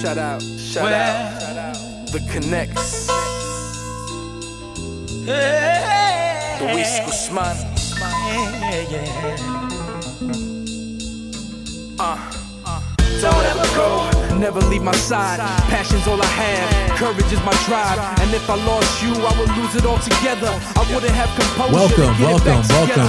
Shout out, the Connects. Luis Guzman. Don't ever go, never leave my side. Passion's all I have, courage is my drive. And if I lost you, I would lose it all together. I wouldn't have composure. Welcome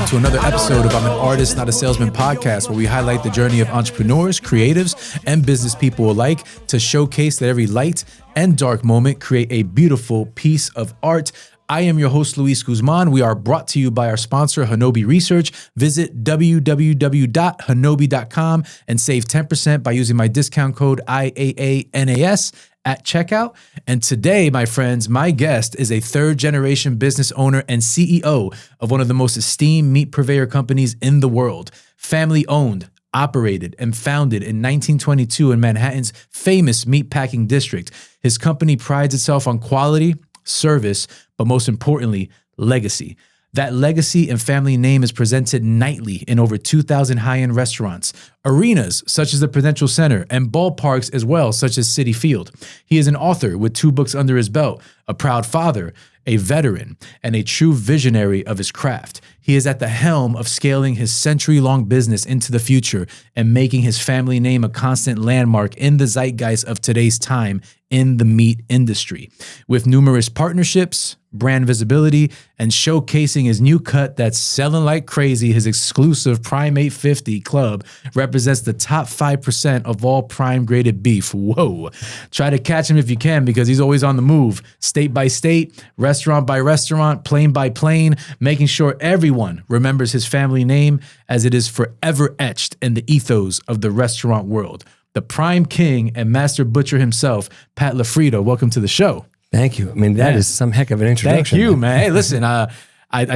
to another episode of I'm an Artist, Not a Salesman podcast, where we highlight the journey of entrepreneurs, creatives, and business people alike to showcase that every light and dark moment create a beautiful piece of art. I am your host, Luis Guzman. We are brought to you by our sponsor, Hanobi Research. Visit www.hanobi.com and save 10% by using my discount code IAANAS at checkout. And today, my friends, my guest is a third-generation business owner and CEO of one of the most esteemed meat purveyor companies in the world. Family-owned, operated, and founded in 1922 in Manhattan's famous meatpacking district. His company prides itself on quality, service, but most importantly, legacy. That legacy and family name is presented nightly in over 2,000 high-end restaurants, arenas such as the Prudential Center, and ballparks as well, such as Citi Field. He is an author with 2 books under his belt, a proud father, a veteran, and a true visionary of his craft. He is at the helm of scaling his century-long business into the future and making his family name a constant landmark in the zeitgeist of today's time in the meat industry. With numerous partnerships, brand visibility, and showcasing his new cut that's selling like crazy, his exclusive Prime 850 Club represents the top 5% of all prime-graded beef. Whoa. Try to catch him if you can, because he's always on the move, state by state, restaurant by restaurant, plane by plane, making sure everyone remembers his family name as it is forever etched in the ethos of the restaurant world. The Prime King and Master Butcher himself, Pat Lefredo. Welcome to the show. Thank you. I mean, that is some heck of an introduction. Thank you, man. Hey, listen, I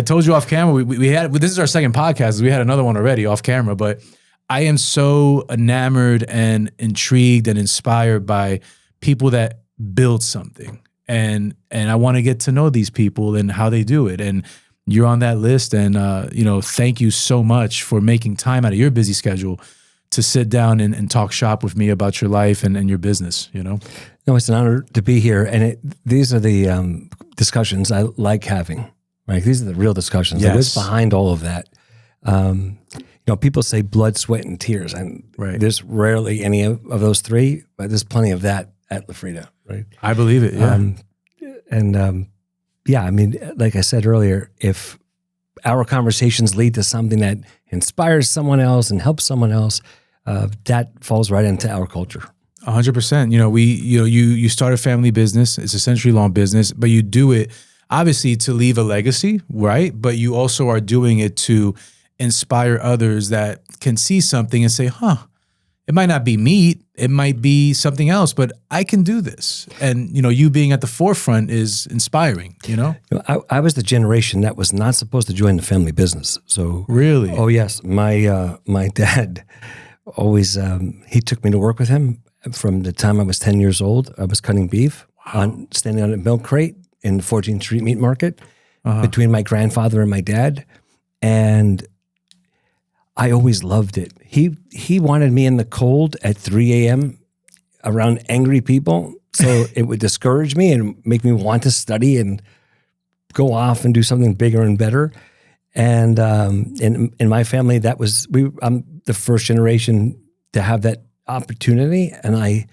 told you off camera, we had, this is our second podcast. We had another one already off camera, but I am so enamored and intrigued and inspired by people that build something. And I want to get to know these people and how they do it. And you're on that list. And, thank you so much for making time out of your busy schedule to sit down and talk shop with me about your life and your business, No, it's an honor to be here. And these are the discussions I like having, right? These are the real discussions. Yes. Like, what's behind all of that? People say blood, sweat, and tears. And there's rarely any of those three, but there's plenty of that at LaFrieda, right? I believe it, yeah. I mean, like I said earlier, if our conversations lead to something that inspires someone else and helps someone else, that falls right into our culture. 100%. You start a family business. It's a century-long business, but you do it obviously to leave a legacy, right? But you also are doing it to inspire others that can see something and say, it might not be meat, it might be something else, but I can do this. And, you being at the forefront is inspiring, I was the generation that was not supposed to join the family business. So really? Oh, yes. My dad always, he took me to work with him from the time I was 10 years old. I was cutting beef, standing on a milk crate in the 14th Street Meat Market between my grandfather and my dad. And I always loved it. He wanted me in the cold at 3 a.m. around angry people, so it would discourage me and make me want to study and go off and do something bigger and better. And in my family, I'm the first generation to have that opportunity, and I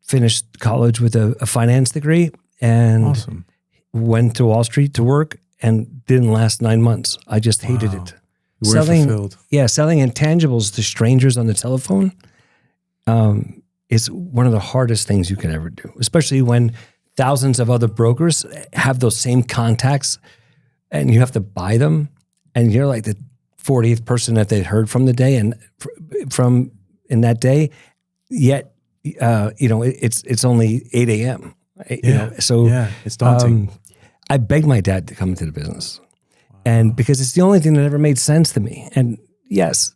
finished college with a finance degree and went to Wall Street to work, and didn't last 9 months. I just hated it. You were fulfilled. Yeah, selling intangibles to strangers on the telephone is one of the hardest things you can ever do, especially when thousands of other brokers have those same contacts and you have to buy them, and you're like the 40th person that they'd heard from the day and from in that day, yet it's only 8 a.m. So it's daunting. I begged my dad to come into the business. And because it's the only thing that ever made sense to me. And yes,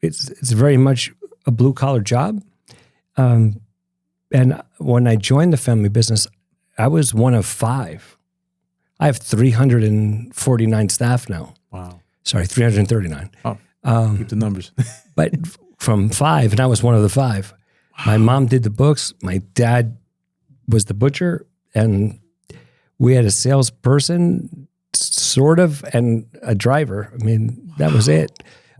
it's very much a blue collar job. And when I joined the family business, I was one of 5. I have 349 staff now. Wow. Sorry, 339. Oh, keep the numbers. But from 5, and I was one of the 5. Wow. My mom did the books. My dad was the butcher, and we had a salesperson, sort of, and a driver. I mean, that was it.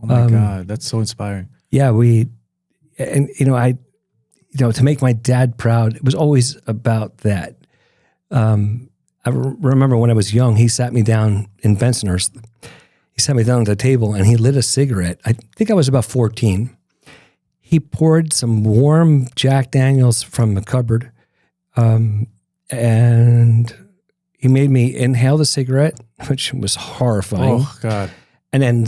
Oh my God, that's so inspiring. Yeah, to make my dad proud, it was always about that. I remember when I was young, he sat me down in Bensonhurst. He sat me down at the table and he lit a cigarette. I think I was about 14. He poured some warm Jack Daniels from the cupboard, and he made me inhale the cigarette, which was horrifying. Oh, God. And then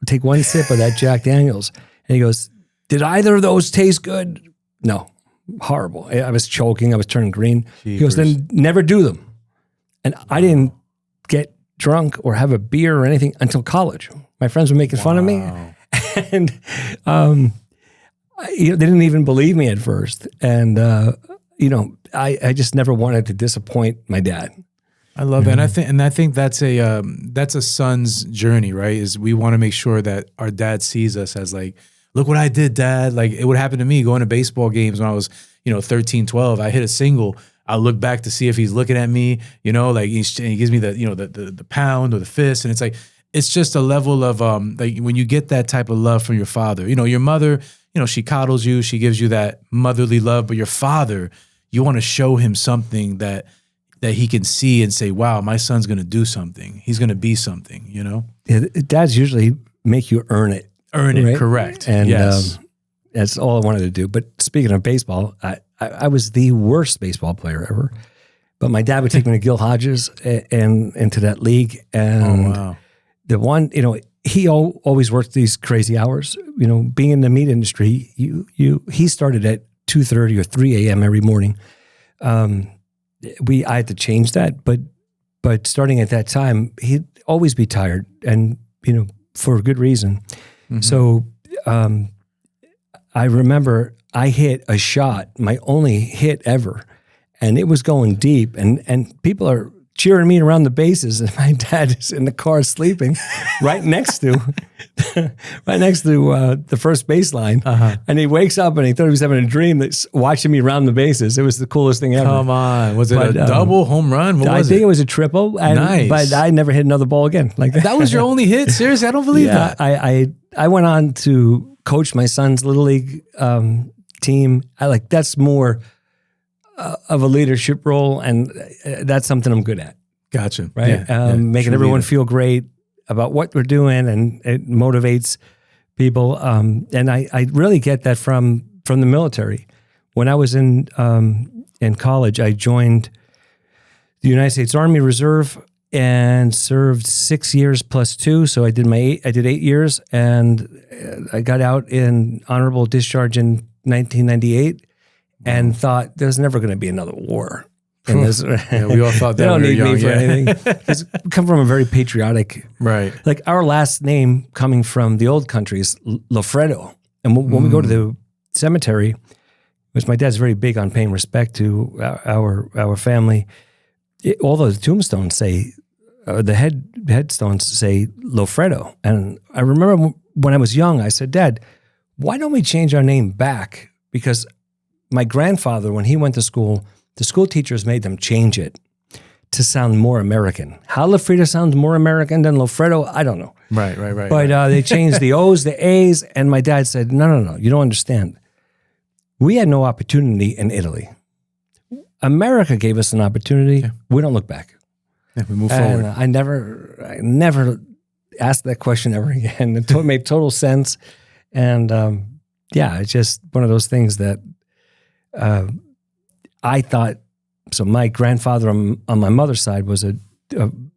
take one sip of that Jack Daniels. And he goes, "Did either of those taste good?" No, horrible. I was choking. I was turning green. Jeepers. He goes, "Then never do them." And I didn't get drunk or have a beer or anything until college. My friends were making fun of me. And they didn't even believe me at first. And, I just never wanted to disappoint my dad. I love it. And I think that's a son's journey, right? Is we want to make sure that our dad sees us as like, look what I did, Dad. Like it would happen to me going to baseball games when I was, 13, 12. I hit a single. I look back to see if he's looking at me, like he gives me the pound or the fist. And it's just a level of, like when you get that type of love from your father, your mother, she coddles you, she gives you that motherly love, but your father, you want to show him something that he can see and say, wow, my son's going to do something. He's going to be something, Yeah, dads usually make you earn it. Earn it, right? correct. And yes. That's all I wanted to do. But speaking of baseball, I was the worst baseball player ever. But my dad would take me to Gil Hodges and into that league. And the one, he always worked these crazy hours. Being in the meat industry, he started at 2:30 or 3 a.m. every morning. I had to change that, but starting at that time, he'd always be tired, and for a good reason. Mm-hmm. So I remember I hit a shot, my only hit ever, and it was going deep, and people are cheering me around the bases, and my dad is in the car sleeping right next to the first baseline. Uh-huh. And he wakes up and he thought he was having a dream that's watching me around the bases. It was the coolest thing ever. Come on. Was it a double, home run? What was it? I think it was a triple. Nice. But I never hit another ball again like that. That was your only hit? Seriously? I don't believe that. I went on to coach my son's Little League team. That's more of a leadership role, and that's something I'm good at. Gotcha. Right? Making everyone feel great about what we're doing, and it motivates people. And I really get that from the military. When I was in college, I joined the United States Army Reserve and served 6 years plus 2. So I did 8 years, and I got out in honorable discharge in 1998, and thought there's never going to be another war. In this. Yeah, we all thought that. They don't need me for anything. Because we come from a very patriotic, right? Like our last name coming from the old country is Lefredo, and when we go to the cemetery, which my dad's very big on paying respect to our family, all those tombstones say, the headstones say Lefredo. And I remember when I was young, I said, "Dad, why don't we change our name back?" Because my grandfather, when he went to school, the school teachers made them change it to sound more American. How LaFrieda sounds more American than Lefredo, I don't know. Right. But they changed the O's, the A's, and my dad said, no, you don't understand. We had no opportunity in Italy. America gave us an opportunity. Yeah. We don't look back. Yeah, we move forward. I never asked that question ever again. It made total sense. And it's just one of those things that I thought, so my grandfather on my mother's side was a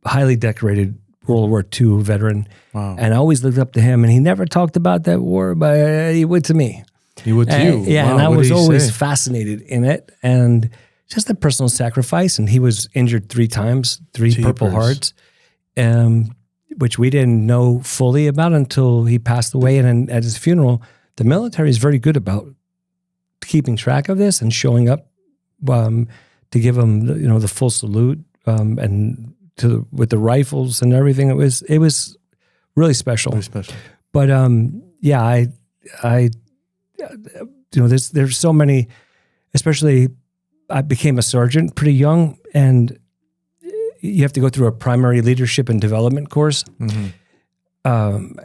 highly decorated World War II veteran. Wow. And I always looked up to him, and he never talked about that war, but he would to me. He would to you? Yeah, wow, and I was always fascinated in it, and just a personal sacrifice. And he was injured 3 times, 3 Purple Hearts, which we didn't know fully about until he passed away. And at his funeral, the military is very good about keeping track of this and showing up to give him, the full salute, and with the rifles and everything. It was really special. Very special. But there's so many, especially I became a sergeant pretty young, and you have to go through a primary leadership and development course. Mm-hmm.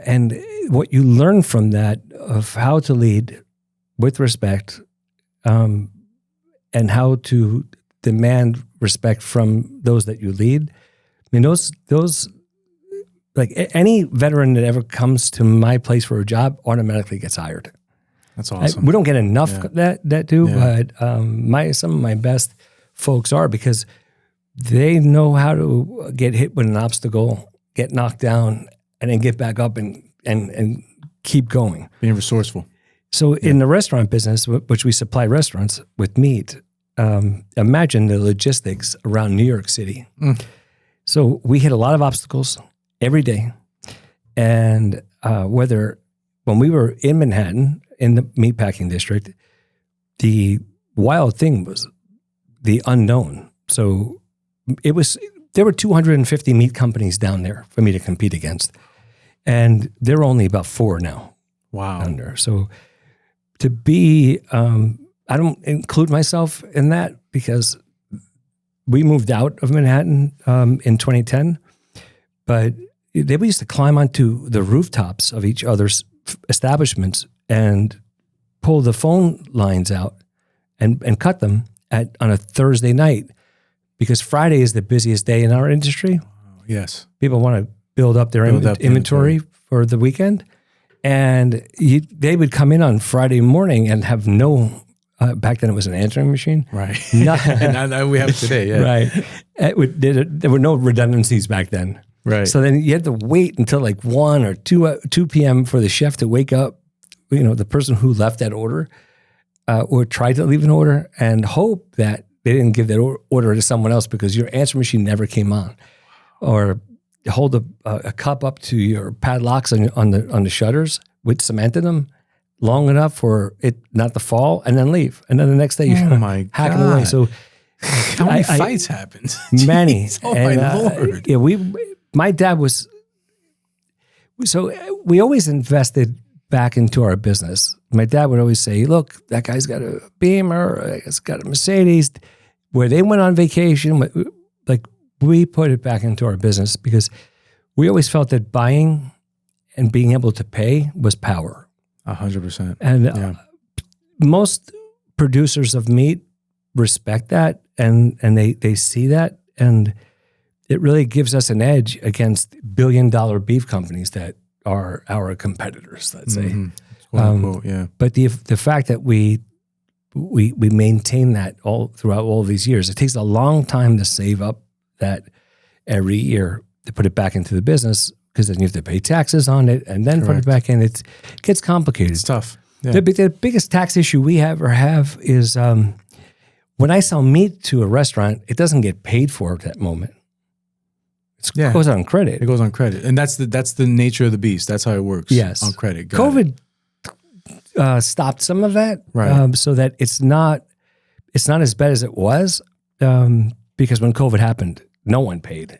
And what you learn from that of how to lead with respect, and how to demand respect from those that you lead. I mean, those like any veteran that ever comes to my place for a job automatically gets hired. That's awesome. We don't get enough that do, but some of my best folks are, because they know how to get hit with an obstacle, get knocked down, and then get back up and keep going. Being resourceful. So in the restaurant business, which we supply restaurants with meat, imagine the logistics around New York City. Mm. So we hit a lot of obstacles every day. And when we were in Manhattan, in the meatpacking district, the wild thing was the unknown. So there were 250 meat companies down there for me to compete against. And there are only about 4 now. Wow. Down there. So to be, I don't include myself in that, because we moved out of Manhattan in 2010, but we used to climb onto the rooftops of each other's establishments and pull the phone lines out and cut them on a Thursday night, because Friday is the busiest day in our industry. Yes. People want to build up their inventory for the weekend. And they would come in on Friday morning and have no, back then it was an answering machine. Right. And we have it today, yeah. Right. There were no redundancies back then. Right. So then you had to wait until like 1 or 2 p.m. for the chef to wake up, the person who left that order or tried to leave an order, and hope that they didn't give that order to someone else because your answer machine never came on. Or hold a cup up to your padlocks on the shutters with cement in them long enough for it not to fall, and then leave. And then the next day you're hacking away. So how many fights happened? Many. Oh, my Lord. My dad was, so we always invested back into our business. My dad would always say, look, that guy's got a Beamer, he's got a Mercedes. Where they went on vacation, like, we put it back into our business, because we always felt that buying and being able to pay was power. 100%. And most producers of meat respect that, and they see that, and it really gives us an edge against billion-dollar beef companies that are our competitors, let's say. Mm-hmm. Quote, unquote, yeah. But the fact that we maintain that all throughout all these years, it takes a long time to save up that every year to put it back into the business, because then you have to pay taxes on it and then put it back in. It gets complicated. It's tough. Yeah. The biggest tax issue we have is when I sell meat to a restaurant, it doesn't get paid for at that moment. It goes on credit. It goes on credit. And that's the nature of the beast. That's how it works. Yes. On credit. COVID stopped some of that, so that it's not as bad as it was, because when COVID happened, no one paid.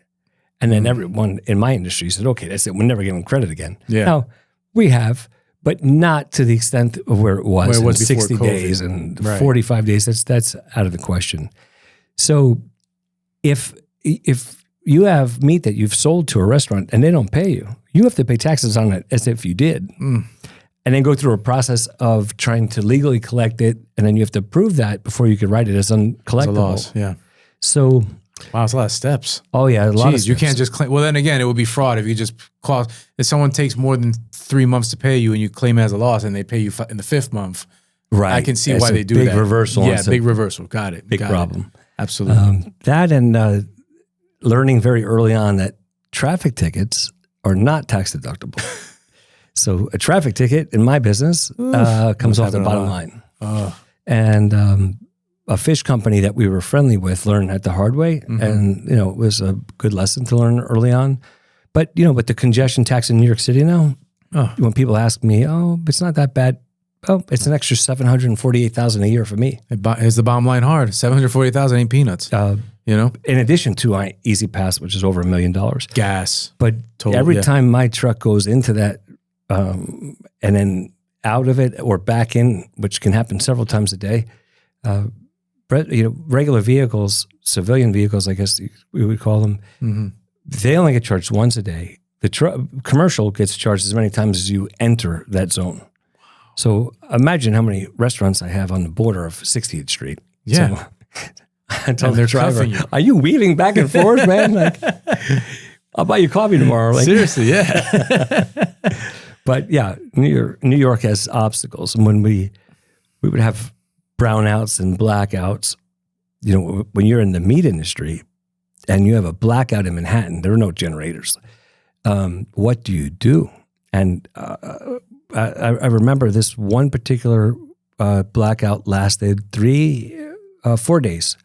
And then everyone in my industry said, okay, that's it. We're never giving credit again. Yeah. Now, we have, but not to the extent of where it was in 60 COVID. days and 45 days. That's out of the question. So if you have meat that you've sold to a restaurant and they don't pay you, you have to pay taxes on it as if you did. And then go through a process of trying to legally collect it, and then you have to prove that before you can write it as uncollectible. It's a loss, yeah. So, wow, it's a lot of steps. Oh yeah, a lot of steps. You can't just claim. Well, then again, it would be fraud if you just call. If someone takes more than 3 months to pay you and you claim it as a loss, and they pay you in the 5th month, right? I can see why they do that. Big reversal. Yeah, big reversal. Got it. Big problem. Absolutely. That and learning very early on that traffic tickets are not tax deductible. So a traffic ticket in my business comes off the bottom line. And a fish company that we were friendly with learned that the hard way. And, it was a good lesson to learn early on. But, with the congestion tax in New York City now, when people ask me, it's not that bad. Oh, it's an extra $748,000 a year for me. It's the bottom line hard. $748,000 ain't peanuts. In addition to my Easy Pass, which is over $1 million. Gas. But every time my truck goes into that, and then out of it or back in, which can happen several times a day. Regular vehicles, civilian vehicles, I guess we would call them, they only get charged once a day. The commercial gets charged as many times as you enter that zone. So imagine how many restaurants I have on the border of 60th Street. Yeah. So I told the driver, are you wheeling back and forth, man? Like, I'll buy you coffee tomorrow. Like, seriously, yeah. But yeah, New York has obstacles. And when we would have brownouts and blackouts, when you're in the meat industry and you have a blackout in Manhattan, there are no generators. What do you do? And I remember this one particular blackout lasted 4 days.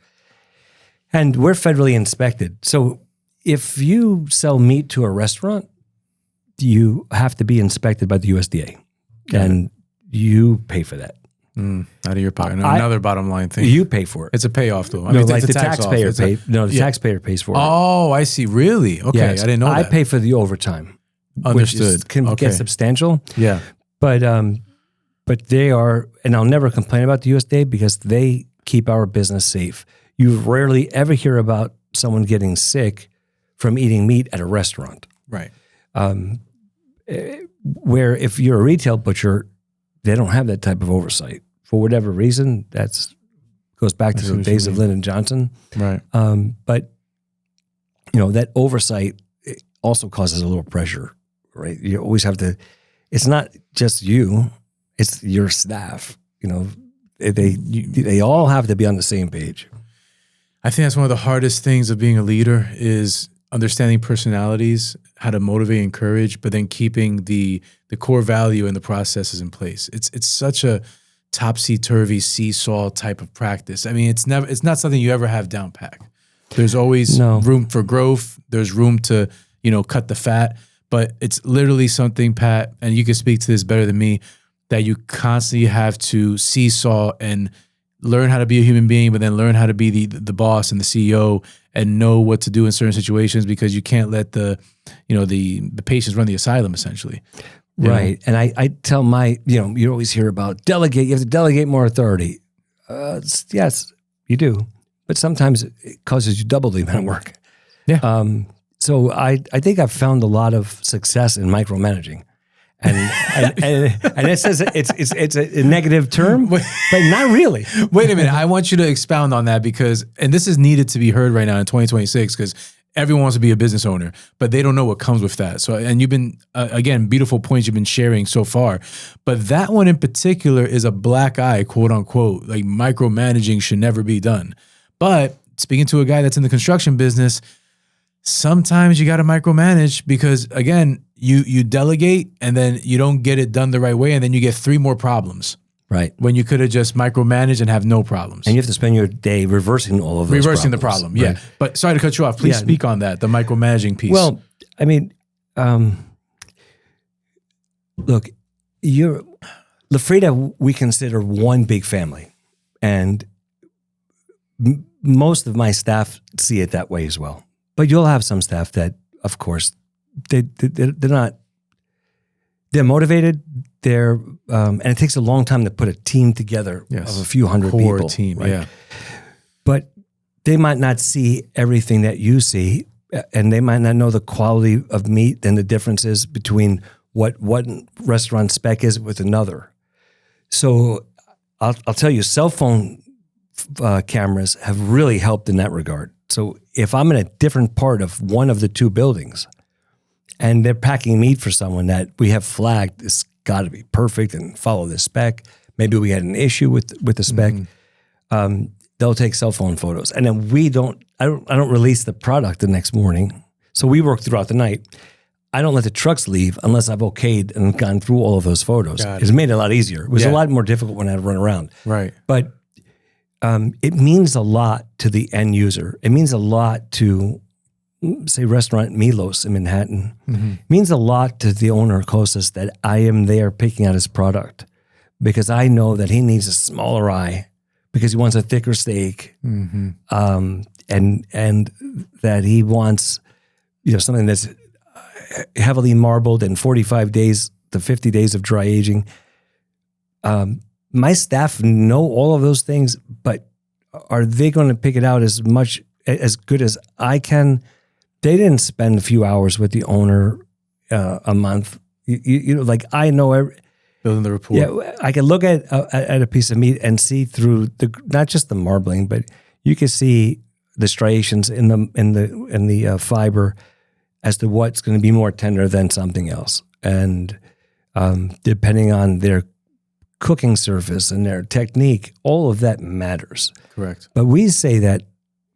And we're federally inspected. So if you sell meat to a restaurant, you have to be inspected by the USDA. And you pay for that. Out of your pocket. Another bottom line thing. You pay for it. It's a payoff, though. The taxpayer pays. No, the taxpayer pays for it. Oh, I see. Really? Okay, Yes. I didn't know that. I pay for the overtime. Understood. Which can get substantial. Yeah. But they are, and I'll never complain about the USDA because they keep our business safe. You rarely ever hear about someone getting sick from eating meat at a restaurant. Right. Where if you're a retail butcher, they don't have that type of oversight. For whatever reason, goes back to the days of Lyndon Johnson. Right. But, that oversight also causes a little pressure, right? You always have to, it's not just you, it's your staff. They all have to be on the same page. I think that's one of the hardest things of being a leader is understanding personalities, how to motivate and encourage, but then keeping the core value and the processes in place. It's such a topsy-turvy seesaw type of practice. I mean, it's not something you ever have down pat. There's always room for growth. There's room to, cut the fat, but it's literally something, Pat, and you can speak to this better than me, that you constantly have to seesaw and learn how to be a human being, but then learn how to be the boss and the CEO and know what to do in certain situations because you can't let the patients run the asylum essentially. Right. And I tell you always hear about delegate, you have to delegate more authority. Yes, you do. But sometimes it causes you double the amount of work. Yeah. So I think I've found a lot of success in micromanaging. And it says it's a negative term, but not really. Wait a minute. I want you to expound on that because this is needed to be heard right now in 2026 because everyone wants to be a business owner, but they don't know what comes with that. So, and you've been, again, beautiful points you've been sharing so far, but that one in particular is a black eye, quote unquote, like micromanaging should never be done. But speaking to a guy that's in the construction business, sometimes you got to micromanage because again, you delegate and then you don't get it done the right way. And then you get 3 more problems. Right. When you could have just micromanaged and have no problems. And you have to spend your day reversing all of those Reversing the problem, yeah. Right. But sorry to cut you off. Please speak on that, the micromanaging piece. Well, I mean, look, LaFrieda, we consider one big family. And most of my staff see it that way as well. But you'll have some staff that, of course, they're not, they're motivated. And it takes a long time to put a team together of a few hundred core people. Team, right? yeah. But they might not see everything that you see, and they might not know the quality of meat and the differences between what one restaurant spec is with another. So I'll tell you, cell phone cameras have really helped in that regard. So if I'm in a different part of one of the 2 buildings and they're packing meat for someone that we have flagged, it's got to be perfect and follow the spec. Maybe we had an issue with the spec. They'll take cell phone photos. And then I don't release the product the next morning. So we work throughout the night. I don't let the trucks leave unless I've okayed and gone through all of those photos. It's made it a lot easier. It was a lot more difficult when I had to run around. Right. But it means a lot to the end user. It means a lot to, say, Restaurant Milos in Manhattan. It means a lot to the owner closest that I am there picking out his product because I know that he needs a smaller eye because he wants a thicker steak, and that he wants something that's heavily marbled in 45 days to 50 days of dry aging. my staff know all of those things, but are they going to pick it out as good as I can? They didn't spend a few hours with the owner a month. You know, like I know building the rapport. Yeah, I can look at a piece of meat and see through not just the marbling, but you can see the striations in the fiber as to what's going to be more tender than something else, and depending on their cooking surface and their technique, all of that matters. Correct. But we say that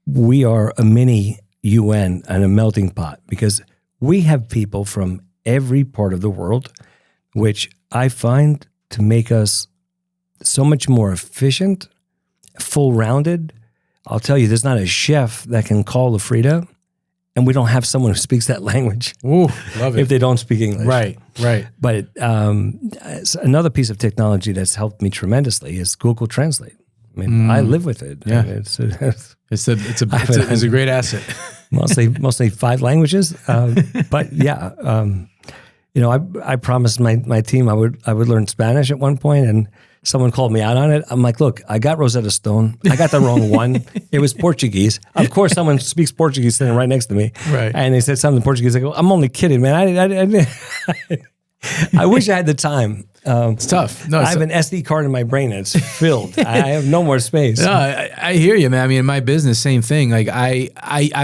we are a mini UN and a melting pot because we have people from every part of the world, which I find to make us so much more efficient, full-rounded. I'll tell you, there's not a chef that can call LaFrieda, and we don't have someone who speaks that language. Ooh, love it. If they don't speak English. Right. But another piece of technology that's helped me tremendously is Google Translate. I mean, I live with it. Yeah. It's a great asset. mostly 5 languages. But yeah, you know, I promised my team I would learn Spanish at one point, and someone called me out on it. I'm like, look, I got Rosetta Stone. I got the wrong one. It was Portuguese. Of course, someone speaks Portuguese sitting right next to me. Right. And they said something in Portuguese. I go, I'm only kidding, man. I wish I had the time. It's tough. No, I have an SD card in my brain and it's filled. I have no more space. No, I hear you, man. I mean, in my business, same thing. Like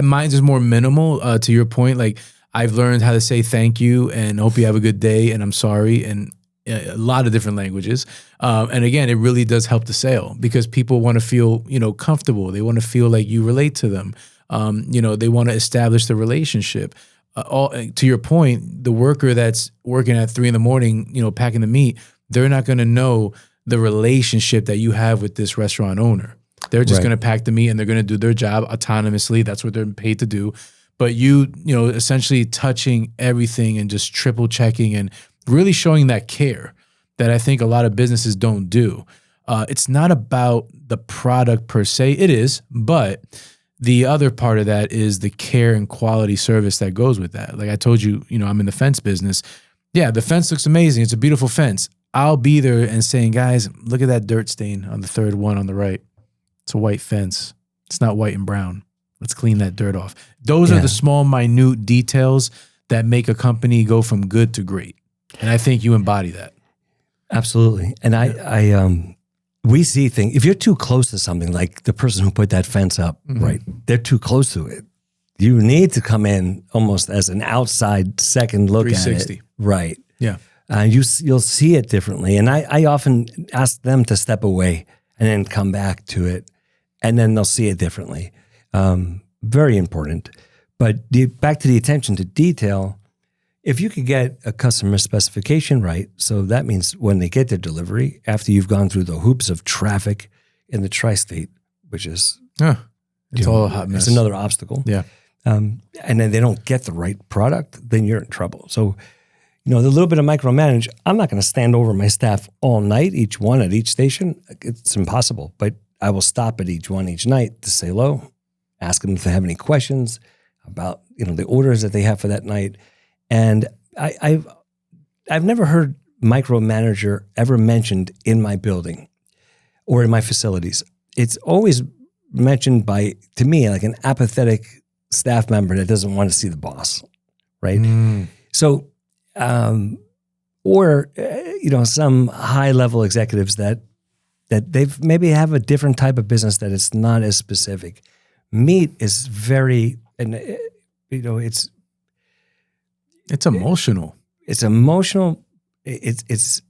mine's is more minimal. To your point, like I've learned how to say thank you and hope you have a good day and I'm sorry and a lot of different languages. And again, it really does help the sale because people want to feel, you know, comfortable. They want to feel like you relate to them. You know, they want to establish the relationship. To your point, the worker that's working at 3 a.m, you know, packing the meat, they're not going to know the relationship that you have with this restaurant owner. They're just going to pack the meat and they're going to do their job autonomously. That's what they're paid to do. But you know, essentially touching everything and just triple checking and really showing that care that I think a lot of businesses don't do. It's not about the product per se. It is, but the other part of that is the care and quality service that goes with that. Like I told you, you know, I'm in the fence business. Yeah, the fence looks amazing. It's a beautiful fence. I'll be there and saying, guys, look at that dirt stain on the third one on the right. It's a white fence. It's not white and brown. Let's clean that dirt off. Those are the small, minute details that make a company go from good to great. And I think you embody that. Absolutely. And we see things, if you're too close to something, like the person who put that fence up, right? They're too close to it. You need to come in almost as an outside second look at 360. it. Right. Yeah. You'll see it differently. And I often ask them to step away and then come back to it. And then they'll see it differently. Very important. But back to the attention to detail, if you could get a customer specification right, so that means when they get their delivery, after you've gone through the hoops of traffic in the tri-state, which is it's all a hot mess. It's another obstacle. Yeah. And then they don't get the right product, then you're in trouble. So, you know, the little bit of micromanage, I'm not going to stand over my staff all night, each one at each station. It's impossible. But I will stop at each one each night to say hello, ask them if they have any questions about, you know, the orders that they have for that night. And I've never heard micromanager ever mentioned in my building or in my facilities. It's always mentioned by, to me, like an apathetic staff member that doesn't want to see the boss, right? So, or you know, some high-level executives that they've maybe have a different type of business that it's not as specific. Meat is very, and you know, it's emotional. It's emotional. It's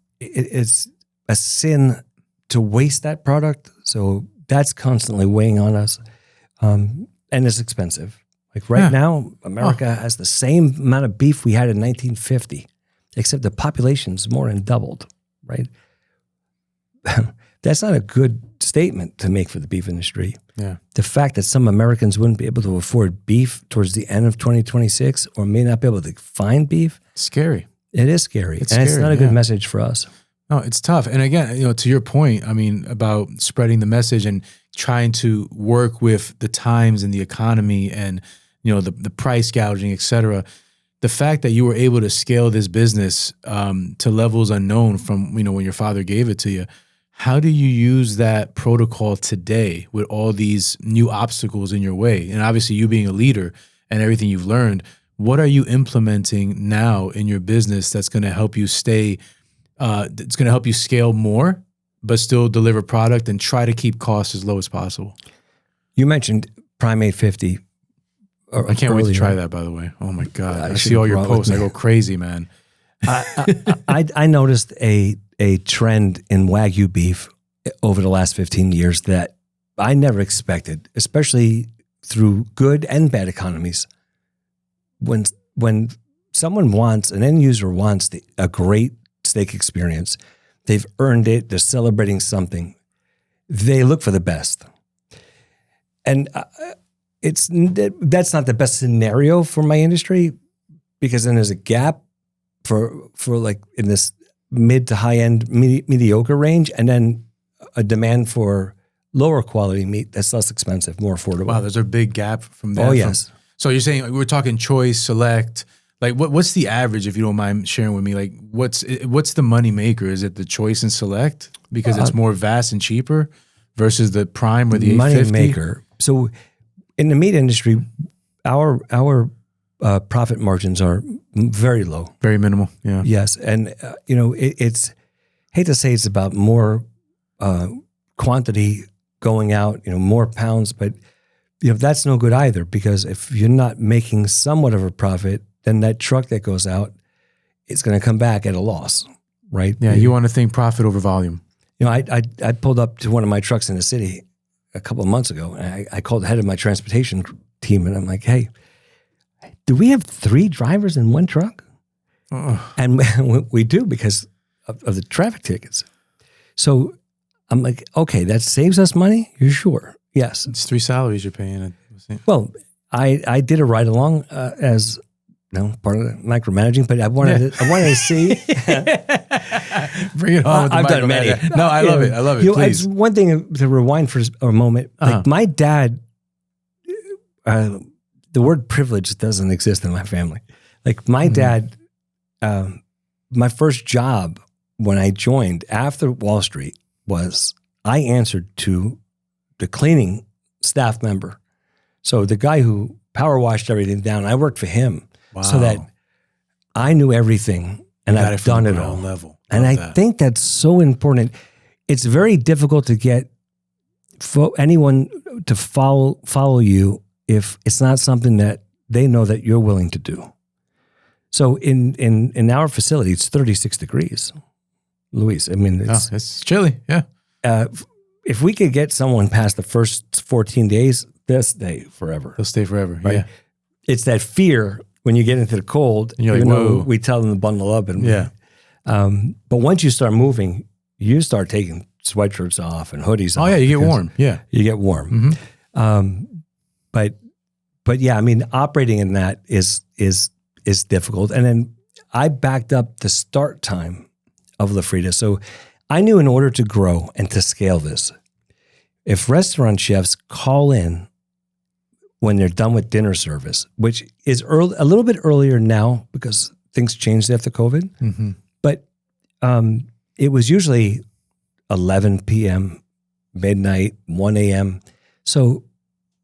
a sin to waste that product. So that's constantly weighing on us, and it's expensive. Like right now, America has the same amount of beef we had in 1950, except the population's more than doubled. Right? That's not a good statement to make for the beef industry. Yeah. The fact that some Americans wouldn't be able to afford beef towards the end of 2026 or may not be able to find beef. Scary. It is scary. It's It's not a good yeah. message for us. No, it's tough. And again, you know, to your point, I mean, about spreading the message and trying to work with the times and the economy and, you know, the price gouging, et cetera. the fact that you were able to scale this business to levels unknown from, when your father gave it to you, how do you use that protocol today with all these new obstacles in your way? And obviously you being a leader and everything you've learned, what are you implementing now in your business that's going to help you it's going to help you scale more, but still deliver product and try to keep costs as low as possible? You mentioned Prime 850. I can't wait to try that, by the way. Oh my God. I see all your posts. I go crazy, man. I noticed a trend in Wagyu beef over the last 15 years that I never expected, especially through good and bad economies. When someone wants, an end user wants a great steak experience, they've earned it, they're celebrating something, they look for the best. And that's not the best scenario for my industry, because then there's a gap for like in this mid to high end mediocre range, and then a demand for lower quality meat that's less expensive, more affordable. Wow, there's a big gap from there. Oh yes. So you're saying we're talking choice, select. Like what's the average, if you don't mind sharing with me? Like what's the money maker? Is it the choice and select because it's more vast and cheaper versus the prime or the 850? Money maker. So in the meat industry, our profit margins are very low, very minimal. Yeah. Yes, and it's hate to say it's about more quantity going out, more pounds, but that's no good either, because if you're not making somewhat of a profit, then that truck that goes out, it's going to come back at a loss, right? Yeah, you want to think profit over volume. I pulled up to one of my trucks in the city a couple of months ago, and I called the head of my transportation team, and I'm like, hey, do we have 3 drivers in one truck? And we do, because of the traffic tickets. So I'm like, okay, that saves us money? You're sure? Yes. It's 3 salaries you're paying. Well, I did a ride along as part of the micromanaging, but I wanted to see. Bring it on. I've done many. No, I love it. I love it. Please. It's one thing to rewind for a moment. Like my dad, the word privilege doesn't exist in my family. Like my dad, my first job when I joined after Wall Street was I answered to the cleaning staff member. So the guy who power washed everything down, I worked for him. Wow. So that I knew everything, and I've done it all. Level. And I think that's so important. It's very difficult to get anyone to follow you if it's not something that they know that you're willing to do. So in our facility, it's 36 degrees, Luis. I mean, it's chilly. Yeah. If we could get someone past the first 14 days, they'll stay forever. They'll stay forever. Right? Yeah. It's that fear when you get into the cold, and you're even like, though we tell them to bundle up. But once you start moving, you start taking sweatshirts off and hoodies off. Oh yeah, you get warm. Yeah. You get warm. Mm-hmm. But yeah, I mean, operating in that is difficult. And then I backed up the start time of LaFrieda. So I knew in order to grow and to scale this, if restaurant chefs call in when they're done with dinner service, which is a little bit earlier now because things changed after COVID, but it was usually 11 p.m., midnight, 1 a.m. So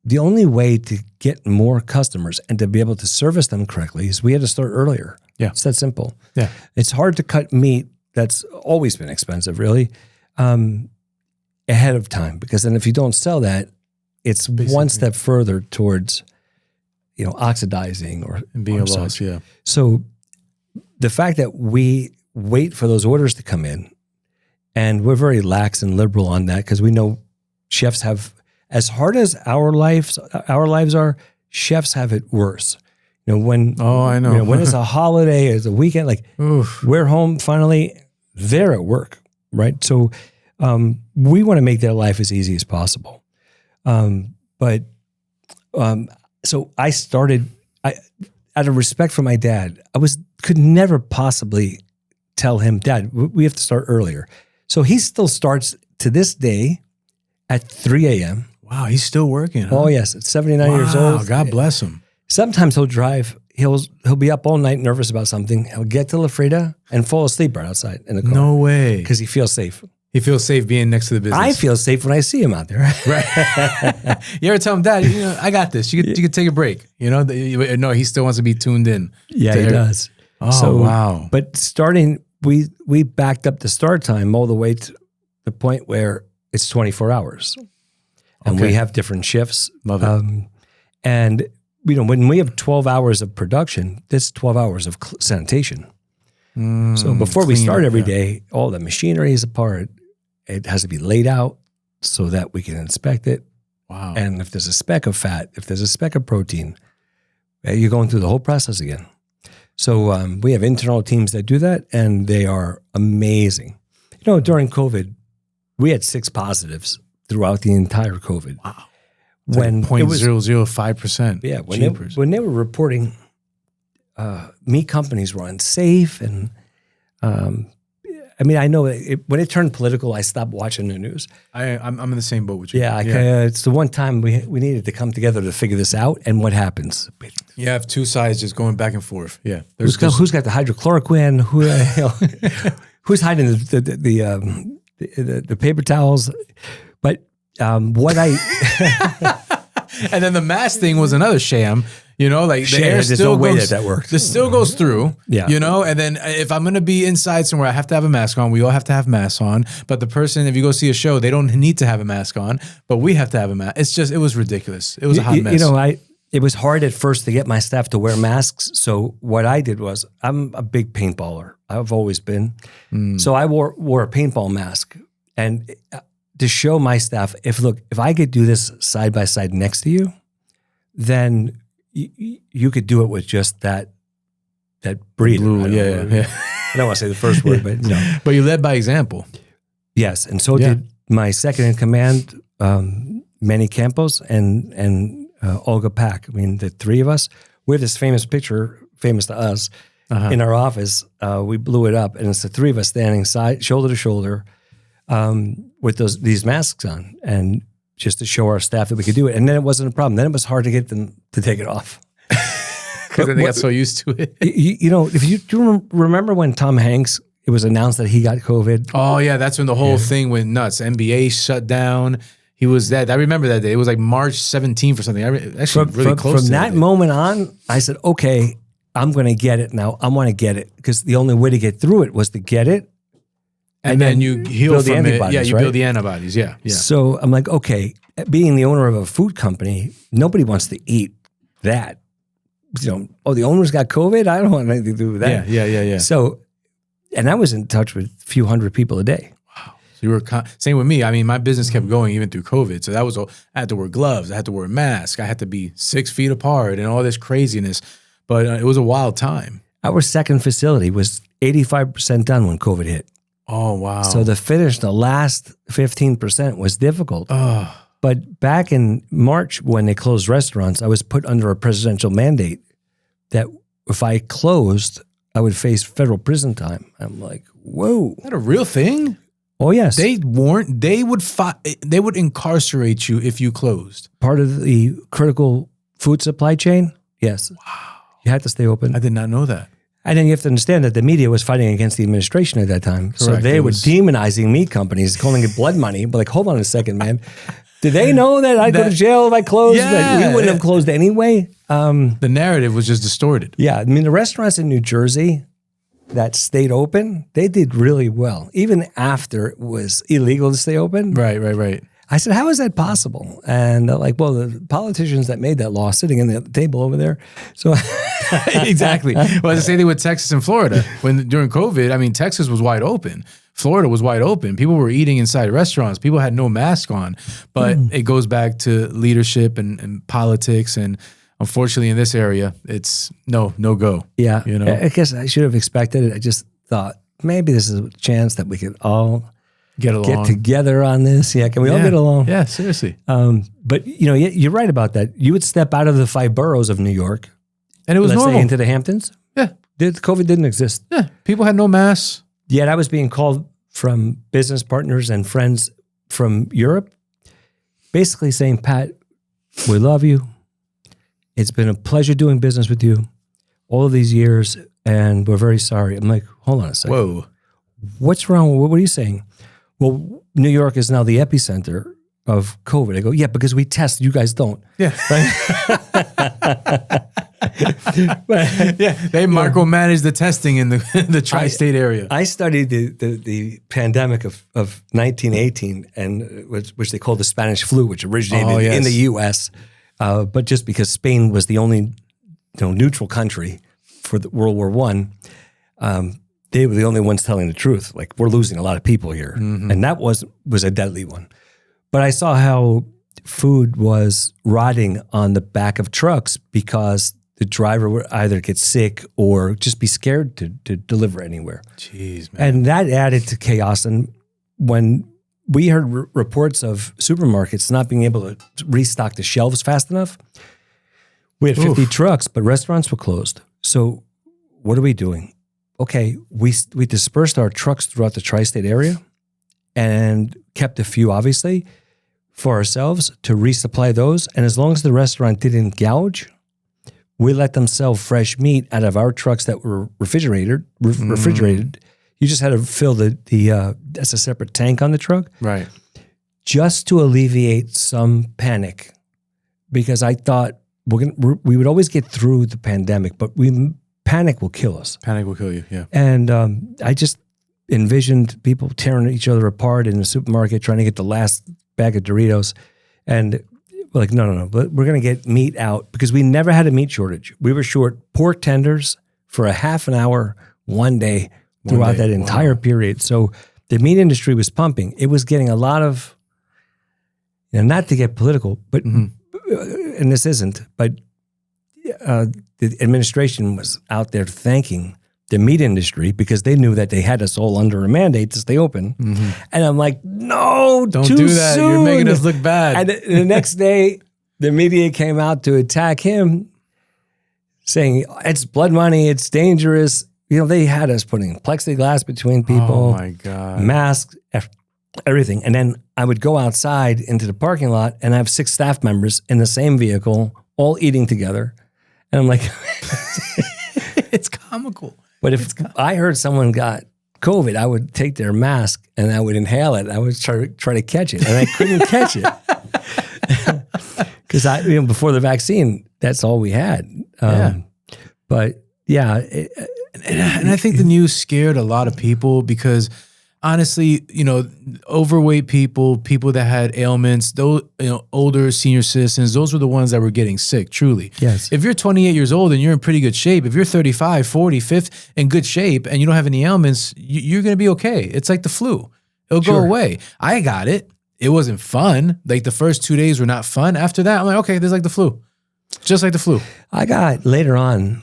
the only way to get more customers and to be able to service them correctly is we had to start earlier. Yeah. It's that simple. Yeah. It's hard to cut meat that's always been expensive, really, ahead of time, because then if you don't sell that, it's basically one step further towards, oxidizing or being a loss. Yeah. So the fact that we wait for those orders to come in, and we're very lax and liberal on that because we know chefs have, as hard as our lives are, chefs have it worse. When it's a holiday, it's a weekend, like we're home finally, they're at work, right? So we want to make their life as easy as possible. So I started, out of respect for my dad, could never possibly tell him, Dad, we have to start earlier. So he still starts to this day at 3 a.m. Wow, he's still working, huh? Oh, yes. At 79 years old. God bless him. Sometimes he'll drive he'll be up all night nervous about something. He'll get to LaFrieda and fall asleep right outside in the car. No way. Because he feels safe. He feels safe being next to the business. I feel safe when I see him out there. Right. You ever tell him, Dad, I got this. You could take a break. No, he still wants to be tuned in. Yeah, he does. Oh, wow. But we backed up the start time all the way to the point where it's 24 hours. And we have different shifts. Love it. And, when we have 12 hours of production, that's 12 hours of sanitation. So before we start every day, all the machinery is apart. It has to be laid out so that we can inspect it. Wow. And if there's a speck of fat, if there's a speck of protein, you're going through the whole process again. So we have internal teams that do that, and they are amazing. During COVID, we had 6 positives throughout the entire COVID. Wow. When 0.005%. Yeah, when they were reporting meat companies were unsafe, and I know when it turned political, I stopped watching the news. I'm in the same boat with you. Yeah, it's the one time we needed to come together to figure this out. And what happens? You have two sides just going back and forth. Yeah, who's got the hydrochloroquine? Who's hiding the paper towels? But what I and then the mask thing was another sham. The air still goes, that works. This still goes through, and then if I'm going to be inside somewhere, I have to have a mask on. We all have to have masks on. But the person, if you go see a show, they don't need to have a mask on, but we have to have a mask. It was ridiculous. It was a hot mess. It was hard at first to get my staff to wear masks. So what I did was, I'm a big paintballer. I've always been. So I wore a paintball mask. And to show my staff, if I could do this side by side next to you, then you could do it with just that breather. Blue, yeah. I don't want to say the first word, but But you led by example. Yes, and so did my second in command, Manny Campos and Olga Pack. The 3 of us. We have this famous picture, famous to us, in our office. We blew it up, and it's the 3 of us standing shoulder to shoulder with these masks on, and just to show our staff that we could do it. And then it wasn't a problem. Then it was hard to get them to take it off. Because they got so used to it. If you remember when Tom Hanks, it was announced that he got COVID. Oh, yeah. That's when the whole thing went nuts. NBA shut down. He was dead. I remember that day. It was like March 17th or something. Really close from that moment on, I said, okay, I'm going to get it now. I want to get it. Because the only way to get through it was to get it. And then you heal build from the it. antibodies, Yeah, you right? build the antibodies. Yeah. So I'm like, okay, being the owner of a food company, nobody wants to eat that. The owner's got COVID? I don't want anything to do with that. Yeah. So, and I was in touch with a few hundred people a day. Wow. So you were same with me. My business kept going even through COVID. So that was all. I had to wear gloves. I had to wear a mask. I had to be 6 feet apart and all this craziness. But it was a wild time. Our second facility was 85% done when COVID hit. Oh, wow. So the last 15% was difficult. Oh. But back in March, when they closed restaurants, I was put under a presidential mandate that if I closed, I would face federal prison time. I'm like, whoa. Is that a real thing? Oh, yes. They would incarcerate you if you closed. Part of the critical food supply chain? Yes. Wow. You had to stay open. I did not know that. And then you have to understand that the media was fighting against the administration at that time. Correct. So they were demonizing meat companies, calling it blood money. But hold on a second, man. Did they know that I'd go to jail if I closed? Yeah, we wouldn't have closed anyway. The narrative was just distorted. Yeah. The restaurants in New Jersey that stayed open, they did really well. Even after it was illegal to stay open. Right. I said, how is that possible? And they're like, well, the politicians that made that law sitting in the table over there. So exactly. Well, it's the same thing with Texas and Florida. During COVID, Texas was wide open. Florida was wide open. People were eating inside restaurants. People had no mask on. But it goes back to leadership and politics. And unfortunately, in this area, it's no go. Yeah. I guess I should have expected it. I just thought maybe this is a chance that we could all get together on this. Yeah, can we all get along? Yeah, seriously. But you're right about that. You would step out of the 5 boroughs of New York, and it was normal. Say into the Hamptons. Yeah, COVID didn't exist. Yeah, people had no masks. Yet I was being called from business partners and friends from Europe, basically saying, Pat, we love you. It's been a pleasure doing business with you. all of these years, and we're very sorry. I'm like, hold on a second. Whoa. What's wrong? What are you saying? Well, New York is now the epicenter of COVID. I go, yeah, because we test, you guys don't. Yeah. Yeah. They micromanage the testing in the tri-state area. I studied the pandemic of 1918, and which they call the Spanish flu, which originated in the U.S., but just because Spain was the only neutral country for the World War I, they were the only ones telling the truth. Like, we're losing a lot of people here, and that was a deadly one. But I saw how food was rotting on the back of trucks because the driver would either get sick or just be scared to deliver anywhere. Jeez, man. And that added to chaos. And when we heard reports of supermarkets not being able to restock the shelves fast enough, we had 50 trucks, but restaurants were closed. So what are we doing? Okay, we dispersed our trucks throughout the tri-state area and kept a few, obviously, for ourselves to resupply those. And as long as the restaurant didn't gouge, we let them sell fresh meat out of our trucks that were refrigerated. You just had to fill that's a separate tank on the truck. Right. Just to alleviate some panic, because I thought we would always get through the pandemic, but panic will kill us. Panic will kill you, yeah. And I just envisioned people tearing each other apart in the supermarket, trying to get the last bag of Doritos. And we're like, no, but we're going to get meat out, because we never had a meat shortage. We were short pork tenders for a half an hour, one day throughout that entire period. So the meat industry was pumping. It was getting a lot of, not to get political, but, and this isn't, but the administration was out there thanking the meat industry because they knew that they had us all under a mandate to stay open. And I'm like, no, don't too do that. soon. You're making us look bad. And the next day, the media came out to attack him, saying it's blood money, it's dangerous. They had us putting plexiglass between people. Oh my God. Masks, everything. And then I would go outside into the parking lot and have 6 staff members in the same vehicle, all eating together. And I'm like, it's comical. But if I heard someone got COVID, I would take their mask and I would inhale it. I would try to catch it, and I couldn't catch it because before the vaccine, that's all we had. But yeah, and I think the news scared a lot of people because, honestly, overweight people that had ailments, those, older senior citizens, those were the ones that were getting sick, truly. Yes. If you're 28 years old and you're in pretty good shape, if you're 35, 40, 50 in good shape and you don't have any ailments, you're going to be okay. It's like the flu. It'll go away. I got it. It wasn't fun. Like the first 2 days were not fun. After that, I'm like, okay, this is like the flu. Just like the flu. Later on,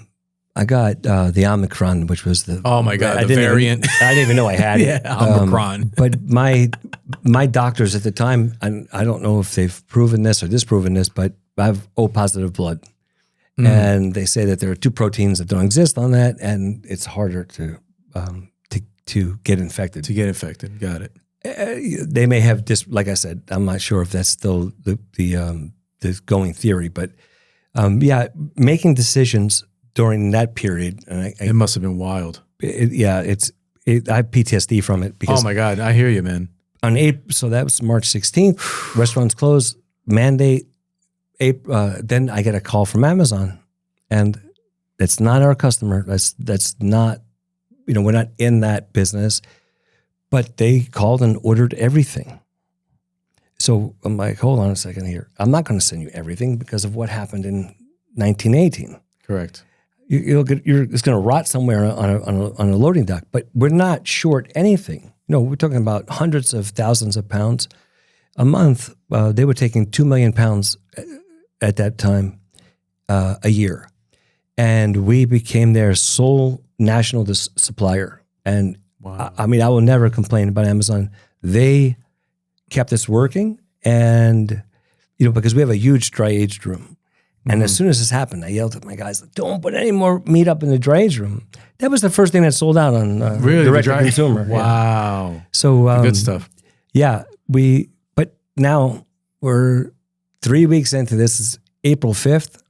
I got the Omicron, which was the the variant. I didn't even know I had it. Omicron. But my doctors at the time, I don't know if they've proven this or disproven this, but I have O positive blood, and they say that there are 2 proteins that don't exist on that, and it's harder to get infected. To get infected, got it. They may have like I said, I'm not sure if that's still the going theory, but making decisions during that period, and it must have been wild. I have PTSD from it because. Oh my God, I hear you, man. So that was March 16th. Restaurants closed. Mandate. Then I get a call from Amazon, and that's not our customer. That's not. We're not in that business. But they called and ordered everything. So I'm like, hold on a second here. I'm not going to send you everything because of what happened in 1918. Correct. It's going to rot somewhere on a loading dock. But we're not short anything. We're talking about hundreds of thousands of pounds a month. They were taking 2 million pounds at that time a year, and we became their sole national supplier. And wow. I will never complain about Amazon. They kept us working, and because we have a huge dry aged room. And as soon as this happened, I yelled at my guys, "Don't put any more meat up in the dry aged room." That was the first thing that sold out on direct to consumer. Wow. Yeah. So good stuff. Yeah, but now we're 3 weeks into this. Is April 5th.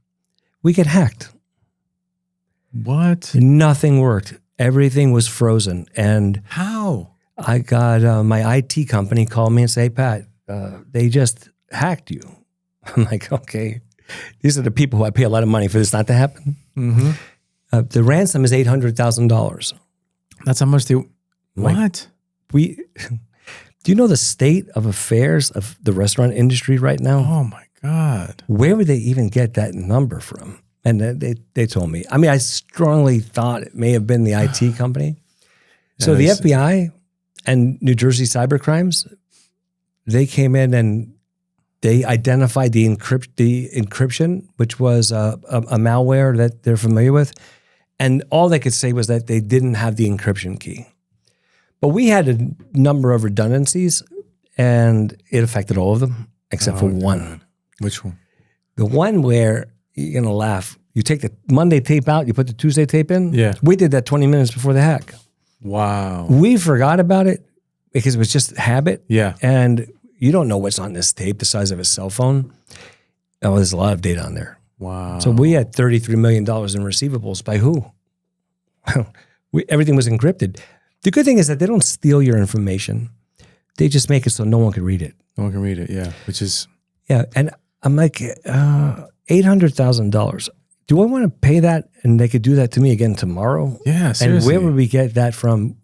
We get hacked. What? Nothing worked. Everything was frozen. And How? I got my IT company called me and say, hey, Pat, they just hacked you. I'm like, okay. These are the people who I pay a lot of money for this not to happen. Mm-hmm. The ransom is $800,000. That's how much they... What? Do you know the state of affairs of the restaurant industry right now? Oh, my God. Where would they even get that number from? And they told me. I mean, I strongly thought it may have been the IT company. So the FBI and New Jersey cybercrimes, they came in and they identified the encryption, which was a malware that they're familiar with. And all they could say was that they didn't have the encryption key. But we had a number of redundancies, and it affected all of them except for one. God. Which one? The one where you're going to laugh. You take the Monday tape out, you put the Tuesday tape in. Yeah. We did that 20 minutes before the hack. Wow. We forgot about it because it was just habit. Yeah. And you don't know what's on this tape, the size of a cell phone. Oh, there's a lot of data on there. Wow. So we had $33 million in receivables. By who? Everything was encrypted. The good thing is that they don't steal your information. They just make it so no one can read it. No one can read it, yeah. Which is... Yeah, and I'm like, $800,000. Do I want to pay that and they could do that to me again tomorrow? Yeah, seriously. And where would we get that from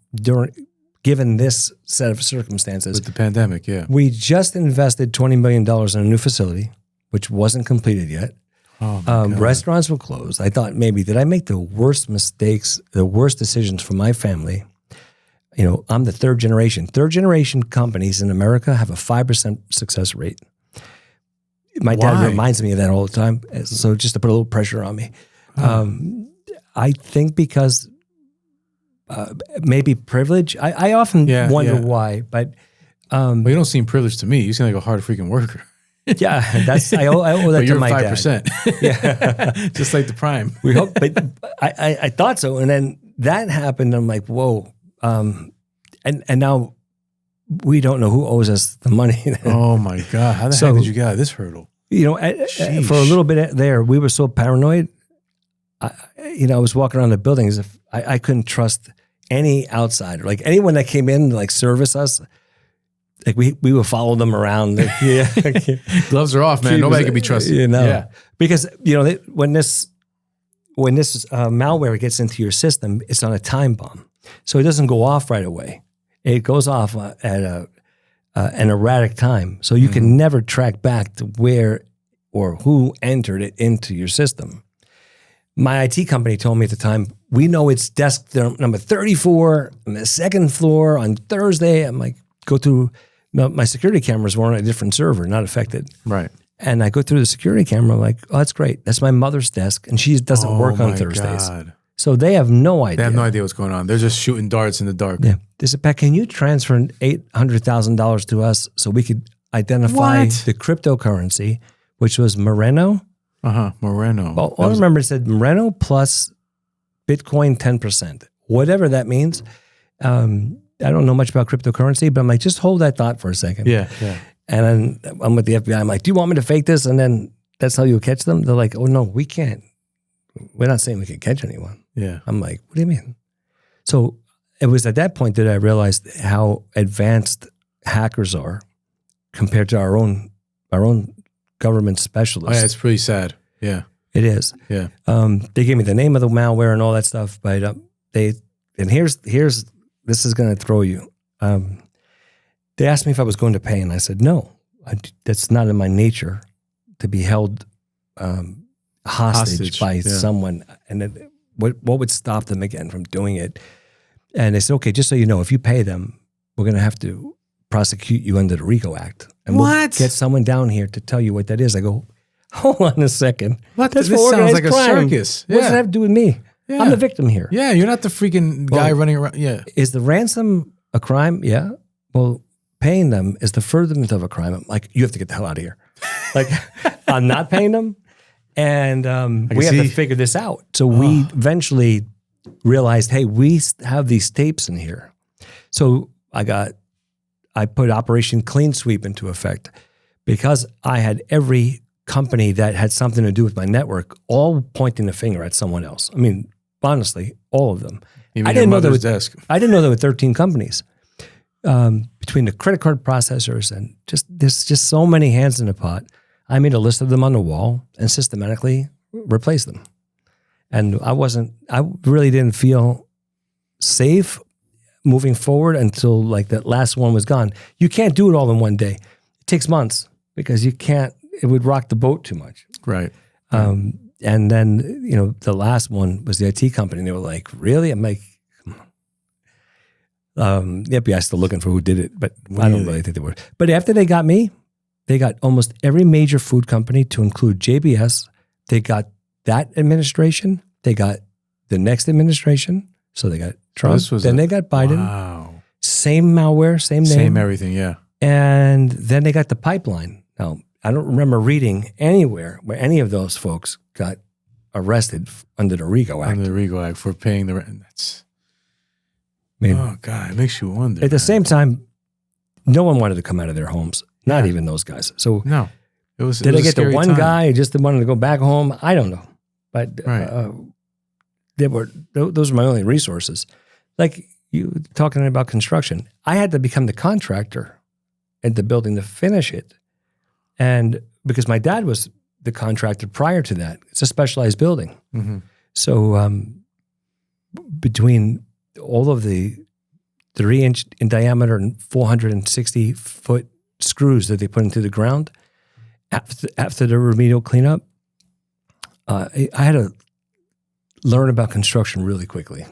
given this set of circumstances? With the pandemic, yeah. We just invested $20 million in a new facility, which wasn't completed yet. Oh my God. Restaurants were closed. I thought maybe, did I make the worst mistakes, the worst decisions for my family? You know, I'm the third generation. Third generation companies in America have a 5% success rate. My dad reminds me of that all the time. So just to put a little pressure on me. I think because maybe privilege. I often wonder why, but well, you don't seem privileged to me. You seem like a hard freaking worker. Yeah, I owe that to my 5%. Dad. Yeah, just like the prime. We hope, but I thought so, and then that happened. I'm like, whoa, and now we don't know who owes us the money. Oh my God, how the heck did you get out of this hurdle? You know, for a little bit there, we were so paranoid. I was walking around the building as if I couldn't trust any outsider, like anyone that came in to like service us. Like we would follow them around. Gloves are off, man. Nobody can be trusted. You know, because when this malware gets into your system, it's on a time bomb, so it doesn't go off right away. It goes off at an erratic time, so you can never track back to where or who entered it into your system. My IT company told me at the time, we know it's desk number 34 on the second floor on Thursday. I'm like, go through. No, my security cameras were on a different server, not affected. Right. And I go through the security camera, I'm like, oh, that's great. That's my mother's desk, and she doesn't work on Thursdays. God. So they have no idea. They have no idea what's going on. They're just shooting darts in the dark. Yeah. They said, Pat, can you transfer $800,000 to us so we could identify the cryptocurrency, which was Moreno? Moreno. Well, I remember it said Moreno plus Bitcoin 10%. Whatever that means. I don't know much about cryptocurrency, but I'm like, just hold that thought for a second. Yeah. And then I'm with the FBI. I'm like, do you want me to fake this? And then that's how you catch them? They're like, oh, no, we can't. We're not saying we can catch anyone. Yeah. I'm like, what do you mean? So it was at that point that I realized how advanced hackers are compared to our own government specialists. Oh, yeah, it's pretty sad. Yeah. It is. Yeah. They gave me the name of the malware and all that stuff, but here's this is going to throw you. They asked me if I was going to pay, and I said, no, that's not in my nature to be held hostage by someone. And then what would stop them again from doing it? And they said, okay, just so you know, if you pay them, we're going to have to prosecute you under the RICO Act. And we'll get someone down here to tell you what that is. I go, hold on a second. What? This sounds like a circus. What does that have to do with me? Yeah. I'm the victim here. Yeah, you're not the freaking guy running around. Yeah. Is the ransom a crime? Yeah. Well, paying them is the furtherance of a crime. I'm like, you have to get the hell out of here. Like, I'm not paying them. And we have to figure this out. So we eventually realized, hey, we have these tapes in here. So I put Operation Clean Sweep into effect because I had every company that had something to do with my network all pointing the finger at someone else. I mean, honestly, all of them. Even I your didn't know there mother's were, desk. I didn't know there were 13 companies between the credit card processors and there's just so many hands in the pot. I made a list of them on the wall and systematically replaced them. And I really didn't feel safe moving forward until like that last one was gone. You can't do it all in one day. It takes months because it would rock the boat too much. Right. And then, the last one was the IT company. And they were like, really? I'm like, the FBI's still looking for who did it, but I don't really think they were. But after they got me, they got almost every major food company to include JBS. They got that administration. They got the next administration. So they got Trump. Then they got Biden. Wow. Same malware, same name. Same everything, yeah. And then they got the pipeline. Now, I don't remember reading anywhere where any of those folks got arrested under the RICO Act. Under the RICO Act for paying the rent. That's, mean, oh God, it makes you wonder. At the same time, no one wanted to come out of their homes, not even those guys. So no, did I get the one guy who just wanted to go back home? I don't know, but those were my only resources. Like you talking about construction, I had to become the contractor at the building to finish it, and because my dad was the contractor prior to that, it's a specialized building. Mm-hmm. So between all of the 3-inch in diameter and 460-foot screws that they put into the ground after the remedial cleanup, I had to learn about construction really quickly.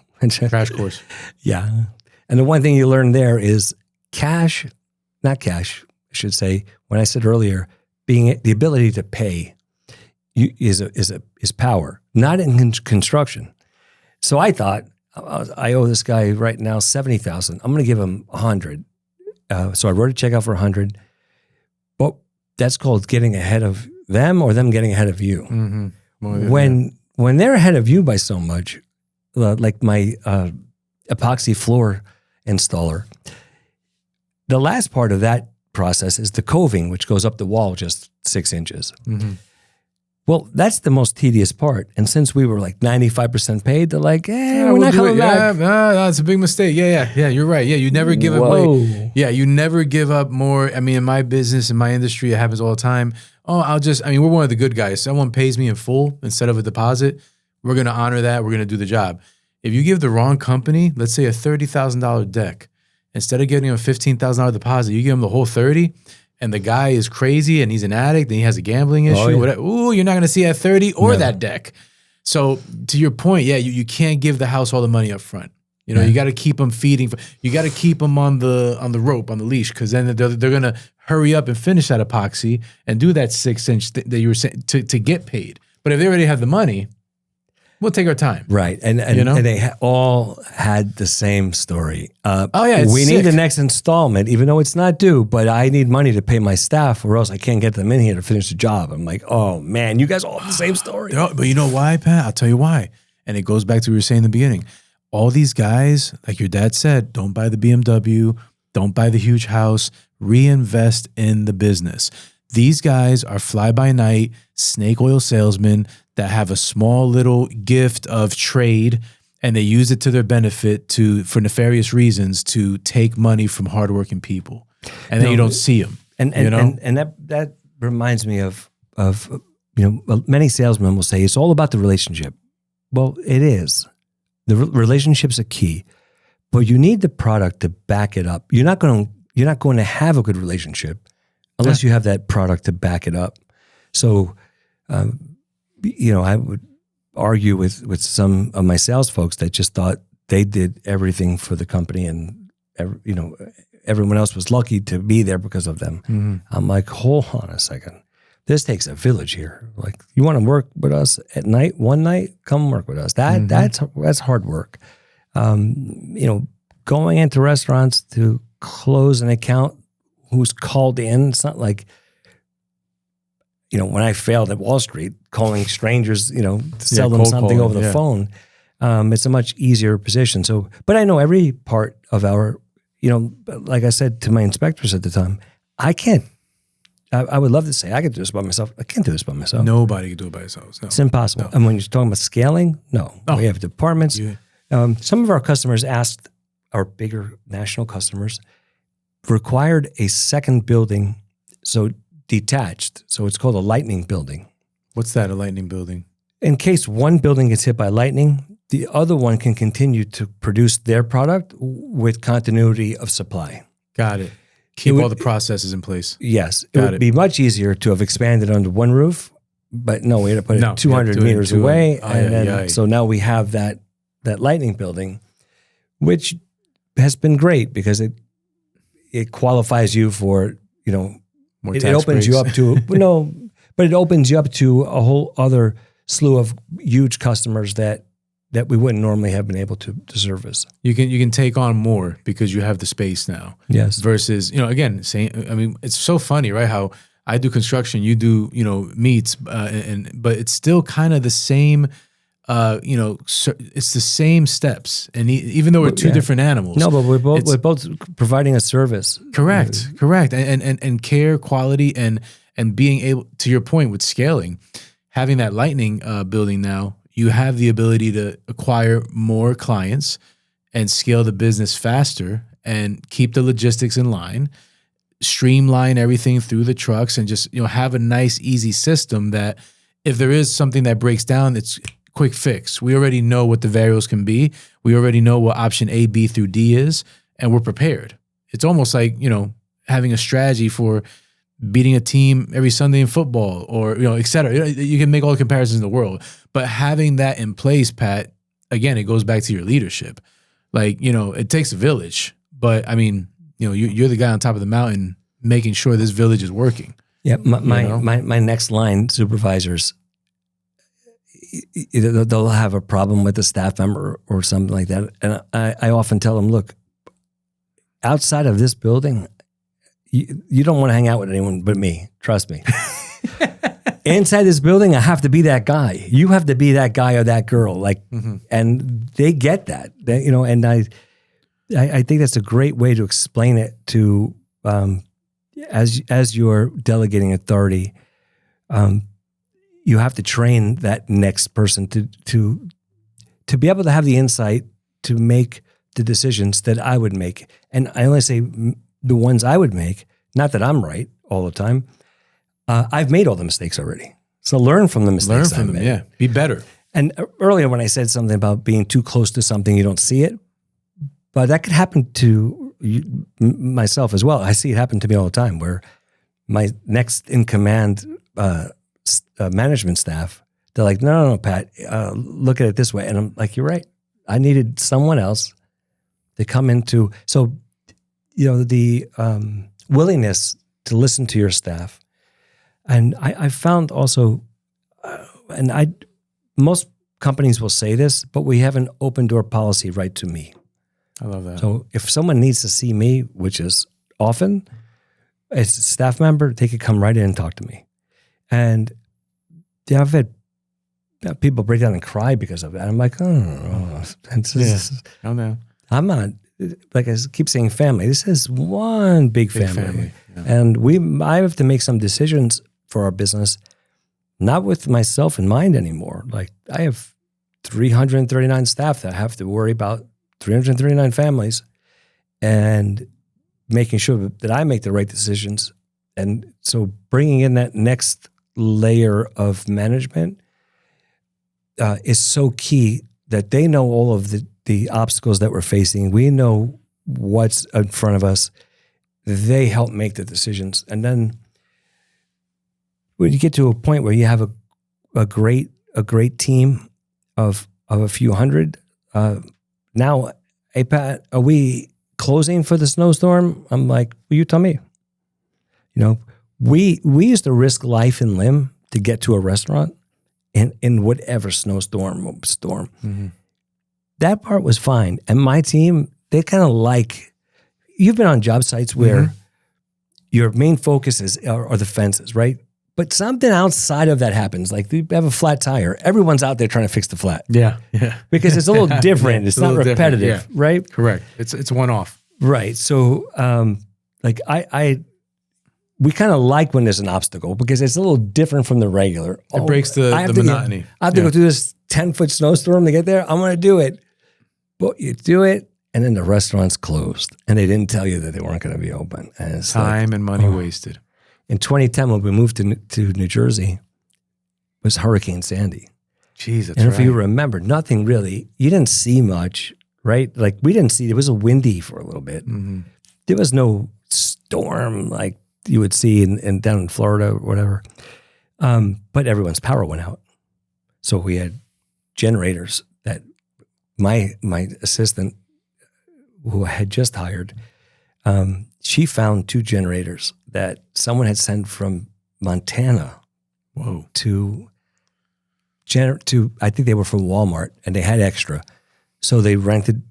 Crash course. Yeah. And the one thing you learn there is not cash, I should say, when I said earlier, being the ability to pay is power, not in construction. So I thought, I owe this guy right now $70,000. I'm going to give him $100. So I wrote a check out for $100. But that's called getting ahead of them or them getting ahead of you. Mm-hmm. Well, when they're ahead of you by so much, like my epoxy floor installer, the last part of that process is the coving, which goes up the wall just 6 inches. Mm-hmm. Well, that's the most tedious part. And since we were like 95% paid, they're like, we're not coming back. Yeah, that's a big mistake. Yeah, you're right. Yeah, you never give away. Yeah, you never give up more. I mean, in my business, in my industry, it happens all the time. We're one of the good guys. Someone pays me in full instead of a deposit. We're going to honor that. We're going to do the job. If you give the wrong company, let's say a $30,000 deck, instead of giving him a $15,000 deposit, you give him the whole 30. And the guy is crazy and he's an addict and he has a gambling issue. Whatever. Ooh, you're not going to see that 30 or that deck. So to your point, you can't give the house all the money up front. You got to keep them feeding. You got to keep them on the rope, on the leash, because then they're going to hurry up and finish that epoxy and do that 6-inch that you were saying to get paid. But if they already have the money, we'll take our time. Right. And they all had the same story. We need the next installment, even though it's not due, but I need money to pay my staff or else I can't get them in here to finish the job. I'm like, oh man, you guys all have the same story. But you know why, Pat? I'll tell you why. And it goes back to what we were saying in the beginning. All these guys, like your dad said, don't buy the BMW, don't buy the huge house, reinvest in the business. These guys are fly-by-night snake oil salesmen that have a small little gift of trade and they use it to their benefit for nefarious reasons to take money from hardworking people. And then you don't see them. And that reminds me of many salesmen will say it's all about the relationship. Well, it is. The relationship's a key, but you need the product to back it up. You're not going to have a good relationship unless you have that product to back it up. So, I would argue with some of my sales folks that just thought they did everything for the company and, everyone else was lucky to be there because of them. Mm-hmm. I'm like, hold on a second. This takes a village here. Like, you want to work with us at night, one night, come work with us. That's hard work. Going into restaurants to close an account who's called in, it's not like, when I failed at Wall Street, calling strangers, to sell them something over the phone, it's a much easier position. So, but I know every part of our, like I said to my inspectors at the time, I can't I would love to say I could do this by myself. I can't do this by myself. Nobody can do it by themselves. No. It's impossible. No. And when you're talking about scaling, no. Oh. We have departments. Yeah. Some of our customers asked, our bigger national customers, required a second building, so detached. So it's called a lightning building. What's that, a lightning building? In case one building gets hit by lightning, the other one can continue to produce their product with continuity of supply. Got it. Keep all the processes in place. Yes. It would be much easier to have expanded under one roof, but no, we had to put it 200 meters away. So now we have that lightning building, which has been great because it qualifies you for, More it opens you up to, but it opens you up to a whole other slew of huge customers that we wouldn't normally have been able to service. You can take on more because you have the space now. Yes. Versus, again, it's so funny, right? How I do construction, you do, meats, but it's still kind of the same, it's the same steps. And even though we're two different animals. No, but we're both providing a service. Correct. And care, quality, and being able, to your point with scaling, having that lightning building now, you have the ability to acquire more clients and scale the business faster and keep the logistics in line, streamline everything through the trucks, and just have a nice, easy system that if there is something that breaks down, it's quick fix. We already know what the variables can be. We already know what option A, B through D is, and we're prepared. It's almost like, having a strategy for beating a team every Sunday in football, or et cetera. You can make all the comparisons in the world, but having that in place, Pat, again, it goes back to your leadership. Like, it takes a village, but I mean, you're the guy on top of the mountain making sure this village is working. Yeah, my next line supervisors, they'll have a problem with a staff member or something like that, and I often tell them, look, outside of this building, you don't want to hang out with anyone but me. Trust me. Inside this building, I have to be that guy. You have to be that guy or that girl. And they get that. And I think that's a great way to explain it to as you're delegating authority. You have to train that next person to be able to have the insight to make the decisions that I would make. And I only say the ones I would make, not that I'm right all the time. I've made all the mistakes already. So learn from the mistakes I've made. Yeah. Be better. And earlier when I said something about being too close to something, you don't see it. But that could happen to myself as well. I see it happen to me all the time where my next in command management staff, they're like, no, Pat, look at it this way. And I'm like, you're right. I needed someone else to come into, so the willingness to listen to your staff. And I found also, most companies will say this, but we have an open door policy right to me. I love that. So if someone needs to see me, which is often, as a staff member, they could come right in and talk to me. And I've had people break down and cry because of it. I'm like, oh, I'm not, like I keep saying family. This is one big family. Yeah. And I have to make some decisions for our business, not with myself in mind anymore. Like I have 339 staff that have to worry about 339 families and making sure that I make the right decisions. And so bringing in that next layer of management is so key, that they know all of the obstacles that we're facing. We know what's in front of us. They help make the decisions. And then when you get to a point where you have a great team of a few hundred, now, hey, Pat, are we closing for the snowstorm? I'm like, well, you tell me. We used to risk life and limb to get to a restaurant in whatever snowstorm or storm. Mm-hmm. That part was fine. And my team, they kind of you've been on job sites where your main focus are the fences, right? But something outside of that happens. Like you have a flat tire. Everyone's out there trying to fix the flat. Yeah. Because it's a little different. It's not repetitive, right? Correct. It's one off. Right. So we kind of like when there's an obstacle because it's a little different from the regular. It breaks the monotony. I have to go through this 10-foot snowstorm to get there. I'm going to do it. But you do it, and then the restaurant's closed, and they didn't tell you that they weren't going to be open. And it's time and money wasted. In 2010, when we moved to New Jersey, was Hurricane Sandy. Jeez, that's and if right. you remember, nothing really, you didn't see much, right? Like we didn't see, it was windy for a little bit. Mm-hmm. There was no storm like you would see in down in Florida or whatever. But everyone's power went out. So we had generators that my assistant, who I had just hired, she found 2 generators that someone had sent from Montana to I think they were from Walmart, and they had extra. So they rented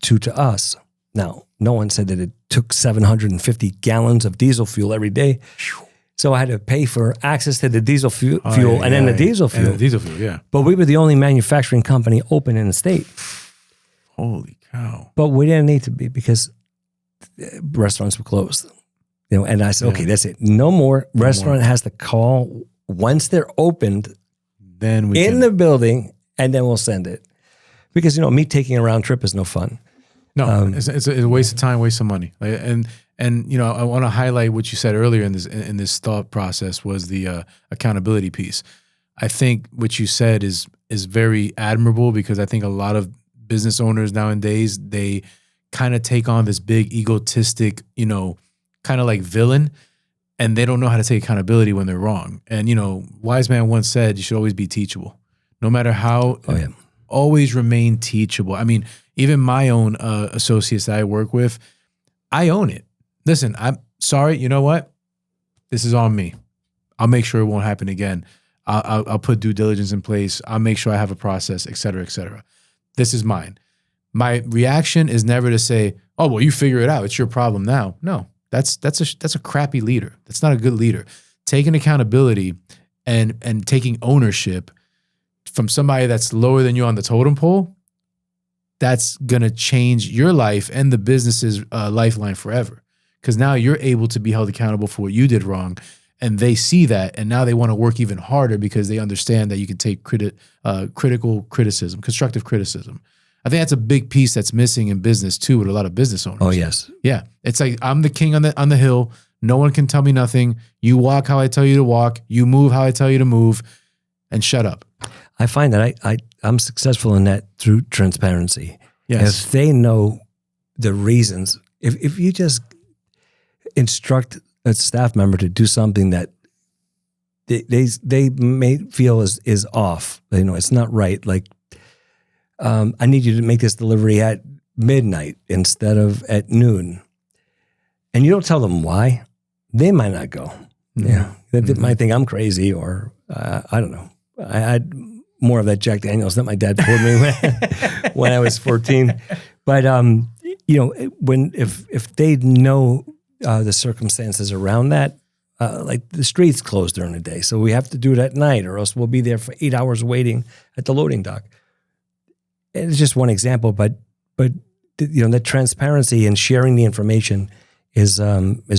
2 to us. Now, no one said that it took 750 gallons of diesel fuel every day. So I had to pay for access to the diesel fuel then the diesel fuel. And the diesel fuel, yeah. But we were the only manufacturing company open in the state. Holy cow. But we didn't need to be because restaurants were closed. And I said, okay, that's it. No more. Restaurant has to call once they're opened then the building, and then we'll send it. Because, me taking a round trip is no fun. No, it's a waste of time, waste of money. And I want to highlight what you said earlier in this thought process was the accountability piece. I think what you said is very admirable because I think a lot of business owners nowadays, they kind of take on this big egotistic, kind of like villain, and they don't know how to take accountability when they're wrong. And, wise man once said, you should always be teachable. No matter how, always remain teachable. I mean, even my own associates that I work with, I own it. Listen, I'm sorry. You know what? This is on me. I'll make sure it won't happen again. I'll put due diligence in place. I'll make sure I have a process, et cetera, et cetera. This is mine. My reaction is never to say, oh, well, you figure it out. It's your problem now. No, that's a crappy leader. That's not a good leader. Taking accountability and taking ownership from somebody that's lower than you on the totem pole, that's going to change your life and the business's lifeline forever. Because now you're able to be held accountable for what you did wrong, and they see that, and now they want to work even harder because they understand that you can take critical criticism, constructive criticism. I think that's a big piece that's missing in business too with a lot of business owners. Oh, yes. Yeah. It's like, I'm the king on the hill. No one can tell me nothing. You walk how I tell you to walk. You move how I tell you to move, and shut up. I find that I'm successful in that through transparency. Yes. If they know the reasons, if you just instruct a staff member to do something that they may feel is off, it's not right. Like, I need you to make this delivery at midnight instead of at noon. And you don't tell them why, they might not go. Mm-hmm. Yeah. They might think I'm crazy or I don't know. I had more of that Jack Daniels that my dad poured me when I was 14. But, if they know the circumstances around that, like the streets closed during the day, so we have to do it at night or else we'll be there for 8 hours waiting at the loading dock. It's just one example, but the transparency and sharing the information is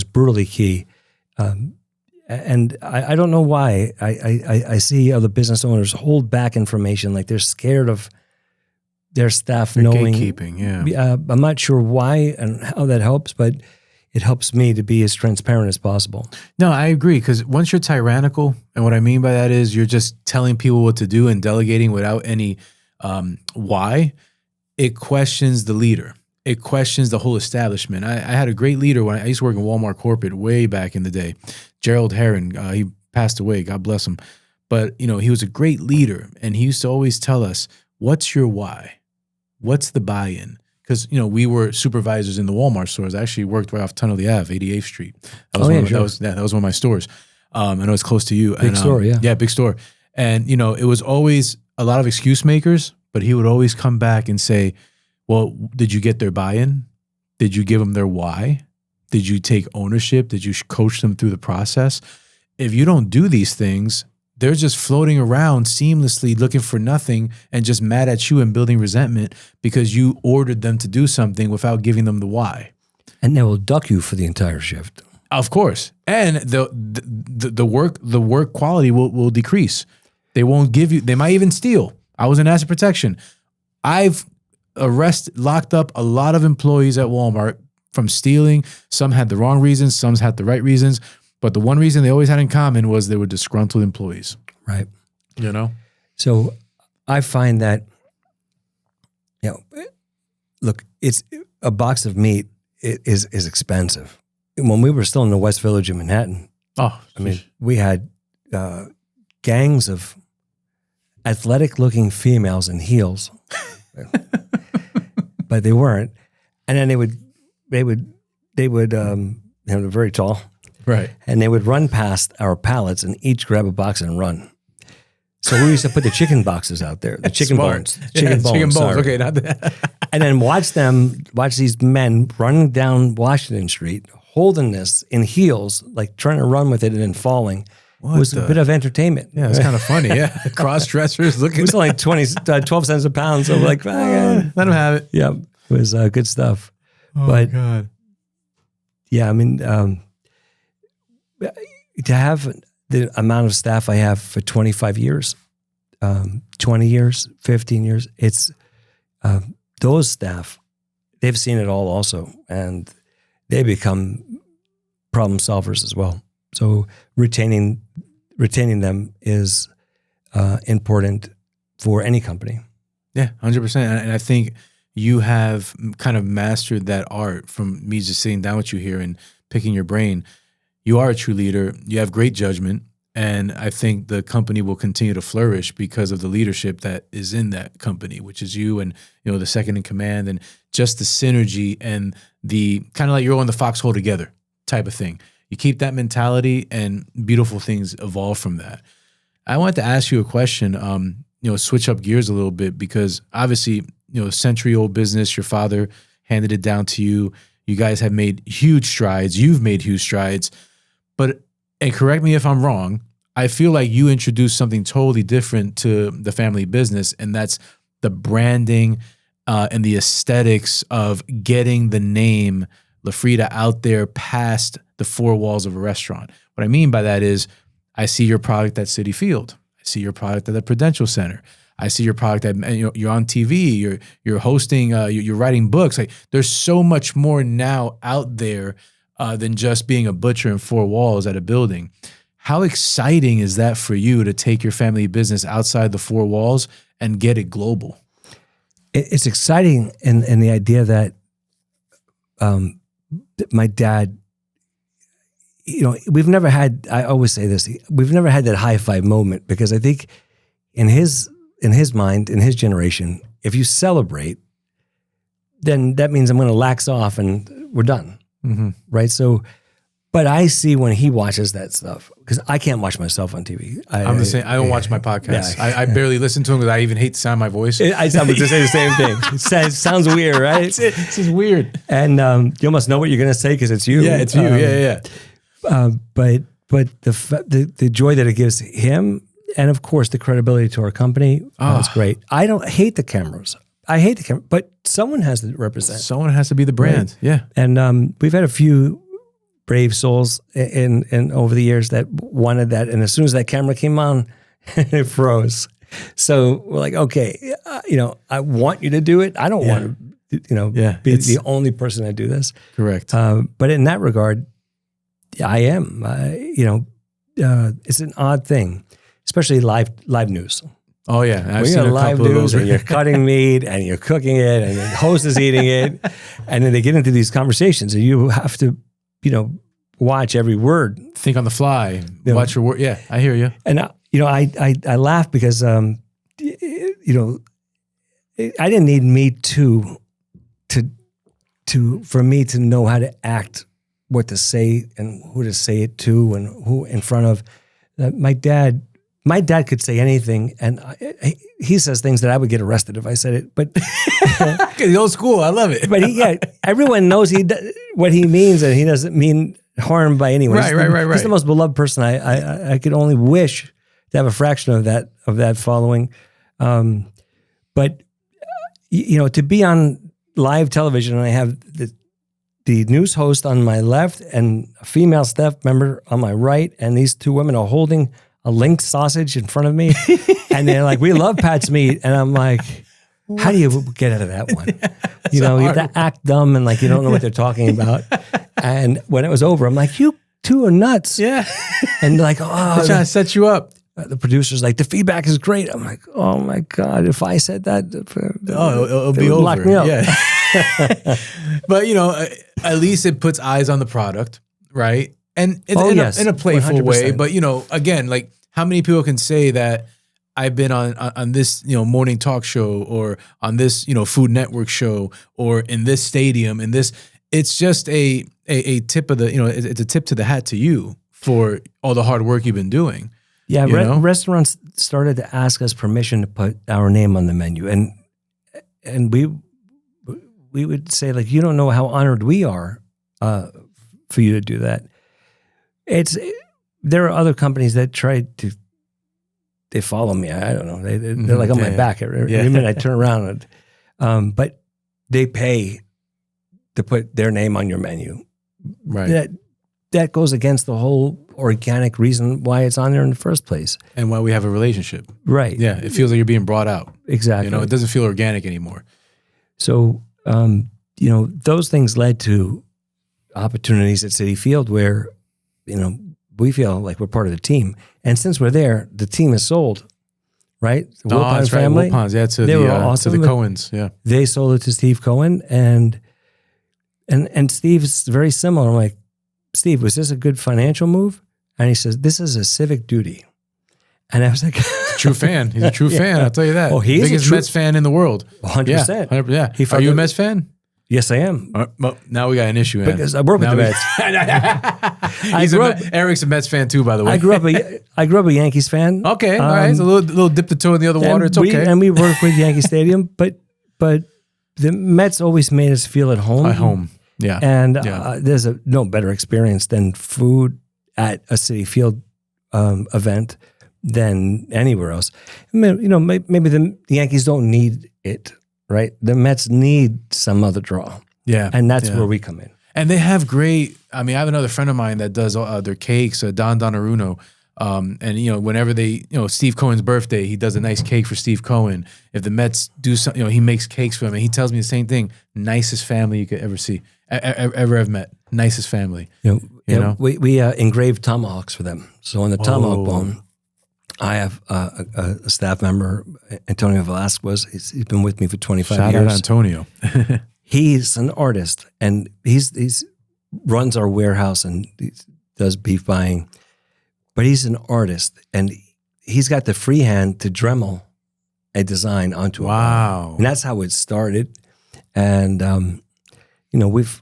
brutally key. And I don't know why I see other business owners hold back information, like they're scared of their staff knowing. Gatekeeping, yeah. I'm not sure why and how that helps, but it helps me to be as transparent as possible. No, I agree, because once you're tyrannical, and what I mean by that is you're just telling people what to do and delegating without any why, it questions the leader. It questions the whole establishment. I had a great leader when I used to work in Walmart corporate way back in the day. Gerald Herron, he passed away, God bless him. But, he was a great leader, and he used to always tell us, what's your why? What's the buy-in? Because, we were supervisors in the Walmart stores. I actually worked right off Tunnelly Ave, 88th Street. That was that was one of my stores. I know it's close to you. Big store, yeah. Yeah, big store. And, it was always a lot of excuse makers, but he would always come back and say, well, did you get their buy-in? Did you give them their why? Did you take ownership? Did you coach them through the process? If you don't do these things, they're just floating around seamlessly looking for nothing and just mad at you and building resentment because you ordered them to do something without giving them the why. And they will duck you for the entire shift. Of course. And the work quality will decrease. They won't give you, they might even steal. I was in asset protection. I've locked up a lot of employees at Walmart from stealing. Some had the wrong reasons, some had the right reasons. But the one reason they always had in common was they were disgruntled employees. Right. You know? So I find that, look, it's a box of meat is expensive. When we were still in the West Village of Manhattan, we had gangs of athletic-looking females in heels, but they weren't. And then they would they're very tall, right? And they would run past our pallets and each grab a box and run. So we used to put the chicken boxes out there, the chicken bones, Chicken bones. sorry. Okay, not that. And then watch these men running down Washington Street, holding this in heels, like trying to run with it and then falling. It was a bit of entertainment. Yeah, it's kind of funny. Yeah, cross-dressers looking. It was only 12 cents a pound. So like, let them have it. Yeah, it was good stuff. Oh, but God. Yeah, I mean, to have the amount of staff I have for 25 years, 20 years, 15 years, it's those staff, they've seen it all also, and they become problem solvers as well. So retaining them is important for any company. Yeah, 100%. And I think you have kind of mastered that art from me just sitting down with you here and picking your brain. You are a true leader. You have great judgment. And I think the company will continue to flourish because of the leadership that is in that company, which is you and, the second in command, and just the synergy and the kind of like you're all in the foxhole together type of thing. You keep that mentality and beautiful things evolve from that. I wanted to ask you a question, switch up gears a little bit, because obviously, century-old business, your father handed it down to you. You guys have made huge strides. You've made huge strides. And correct me if I'm wrong, I feel like you introduced something totally different to the family business, and that's the branding and the aesthetics of getting the name LaFrieda out there past the four walls of a restaurant. What I mean by that is I see your product at Citi Field. I see your product at the Prudential Center. I see your product at, you're on TV, you're hosting, you're writing books. Like, there's so much more now out there than just being a butcher in four walls at a building. How exciting is that for you to take your family business outside the four walls and get it global? It's exciting in the idea that my dad, we've never had, I always say this, we've never had that high five moment, because I think in his mind, in his generation, if you celebrate, then that means I'm going to lax off and we're done. Mm-hmm. Right. So, but I see when he watches that stuff, because I can't watch myself on TV. I'm the same. I don't watch my podcasts. Yeah. I barely listen to them because I even hate the sound of my voice. I sound to say the same thing. It sounds weird, right? This is weird. And you almost know what you're going to say because it's you. Yeah, it's you. Yeah. But the joy that it gives him, and of course the credibility to our company, that's great. I don't hate the cameras. I hate the camera, but someone has to represent. Someone has to be the brand. Right? Yeah. And we've had a few brave souls in over the years that wanted that, and as soon as that camera came on, it froze. So we're like, okay, I want you to do it. I don't want to, be the only person that do this. Correct. But in that regard, I am. It's an odd thing, especially live news. Oh yeah, when you're on live news and you're cutting meat and you're cooking it and the host is eating it, and then they get into these conversations and you have to, watch every word, think on the fly, watch your word. Yeah, I hear you. And I laugh because I didn't need me for me to know how to act, what to say and who to say it to and who in front of. My dad could say anything, and he says things that I would get arrested if I said it. But the old school, I love it. But everyone knows what he means, and he doesn't mean harm by anyone. Right. He's the most beloved person. I could only wish to have a fraction of that following. But to be on live television, and I have the news host on my left and a female staff member on my right, and these two women are holding a link sausage in front of me, and they're like, "We love Pat's meat," and I'm like, "How do you get out of that one?" You know, you have to act dumb and like you don't know what they're talking about. And when it was over, I'm like, "You two are nuts." Yeah. And like, They're oh, trying to set you up. the producer's like, "The feedback is great." I'm like, "Oh my God, if I said that, It'll they be would lock over. me up." Yeah. But, you know, at least it puts eyes on the product, right? And yes, in a playful way. 100%. But, you know, again, like how many people can say that I've been on this, you know, morning talk show or on this, you know, Food Network show or in this stadium and this, it's just a tip of the, you know, it's a tip to the hat to you for all the hard work you've been doing. Yeah, You know? restaurants started to ask us permission to put our name on the menu, and we would say, like, you don't know how honored we are for you to do that. There are other companies that try to, they follow me. I don't know. They're like on my back every minute I turn around. But they pay to put their name on your menu. Right. That goes against the whole organic reason why it's on there in the first place. And why we have a relationship. Right. Yeah. It feels like you're being brought out. Exactly. You know, it doesn't feel organic anymore. So, you know, those things led to opportunities at Citi Field where, you know, we feel like we're part of the team. And since we're there, the team is sold, right? The Wilpon family. Wilpons, yeah, to they were the awesome. to the Cohens, yeah. They sold it to Steve Cohen, and Steve's very similar. I'm like, "Steve, was this a good financial move?" And he says, "This is a civic duty." And I was like, True fan. He's a true fan, I'll tell you that. Oh, he's biggest a true- Mets fan in the world. 100%. Yeah, 100%. Yeah. He Are you a fucking- Mets fan? "Yes, I am." Well, now we got an issue, man. Because I work with Now the we- Mets. Eric's a Mets fan too, by the way. I grew up a Yankees fan. Okay, all right. It's a little dip the toe in the other water. It's okay. And we work with Yankee Stadium, but the Mets always made us feel at home. At home, yeah. And Yeah. there's no better experience than food at a Citi Field event than anywhere else. I mean, you know, maybe the Yankees don't need it, right? The Mets need some other draw. Yeah. And that's where we come in. And they have great, I mean, I have another friend of mine that does their cakes, Don Donnarumma. And, you know, whenever Steve Cohen's birthday, he does a nice cake for Steve Cohen. If the Mets do something, you know, he makes cakes for him. And he tells me the same thing. Nicest family you could ever see, ever have met. Nicest family. You know, know? we engraved tomahawks for them. So on the tomahawk bone, I have a staff member, Antonio Velasquez. He's been with me for 25 Shout years. out Antonio. He's an artist, and he's runs our warehouse and he does beef buying. But he's an artist, and he's got the free hand to Dremel a design onto a Wow. and that's how it started. And you know, we've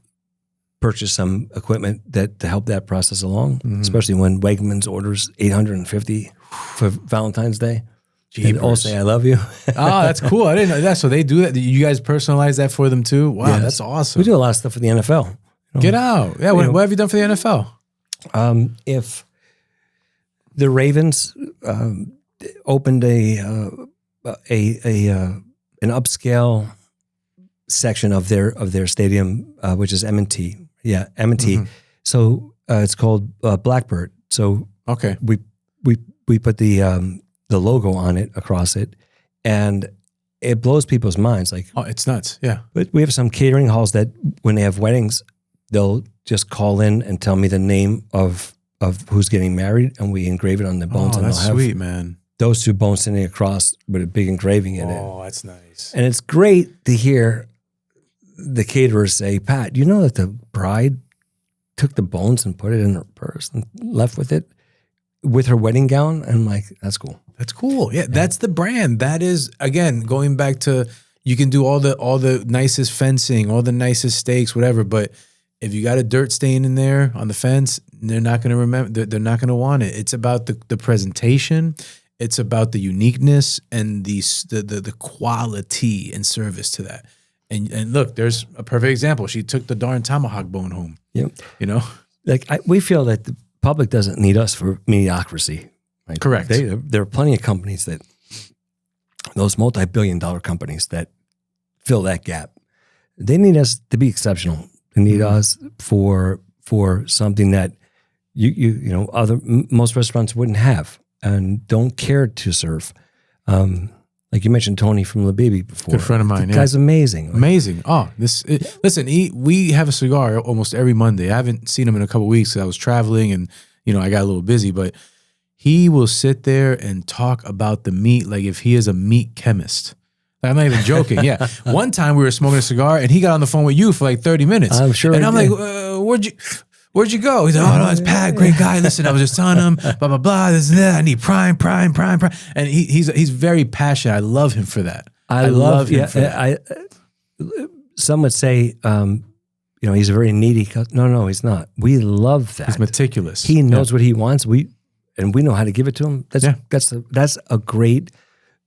purchased some equipment to help that process along, especially when Wegmans orders 850 for Valentine's Day. And all say I love you. Oh, that's cool. I didn't know that. So they do that. You guys personalize that for them too? Wow, Yes. that's awesome. We do a lot of stuff for the NFL. You know? Get out. Yeah, what have you done for the NFL? If the Ravens opened an upscale section of their stadium, which is M&T. Yeah, M&T. So it's called Blackbird. So Okay. we put the logo on it, across it, and it blows people's minds. Like, Oh, it's nuts. Yeah. but we have some catering halls that when they have weddings, they'll just call in and tell me the name of who's getting married, and we engrave it on the bones. Oh, and that's they'll have sweet, man. those two bones sitting across with a big engraving in it. Oh, that's nice. And it's great to hear the caterers say, "Pat, you know that the bride took the bones and put it in her purse and left with it with her wedding gown?" And I'm like, that's cool. That's cool. Yeah, that's the brand. That is, again, going back to, you can do all the nicest fencing, all the nicest steaks, whatever, but if you got a dirt stain in there on the fence, they're not going to remember. They're not going to want it. It's about the presentation. It's about the uniqueness and the quality and service to that. And look, there's a perfect example. She took the darn tomahawk bone home. Yep. You know, Like we feel that the public doesn't need us for mediocrity. Right? Correct. There are plenty of companies those multi-billion-dollar companies that fill that gap. They need us to be exceptional. They need us for something that most restaurants wouldn't have and don't care to serve. Like you mentioned Tony from La Bibi before. Good friend of mine. The guy's amazing. Amazing. Oh, listen, we have a cigar almost every Monday. I haven't seen him in a couple of weeks because I was traveling and, I got a little busy, but he will sit there and talk about the meat like if he is a meat chemist. Like, I'm not even joking. Yeah. One time we were smoking a cigar and he got on the phone with you for like 30 minutes. I'm sure. And I'm like, where'd you go? He's like, oh, no, it's Pat, great guy. Listen, I was just telling him, blah, blah, blah, this and that. I need prime. And he's very passionate. I love him for that. I love him for that. Some would say, he's a very needy. No, he's not. We love that. He's meticulous. He knows what he wants. We know how to give it to him. That's a great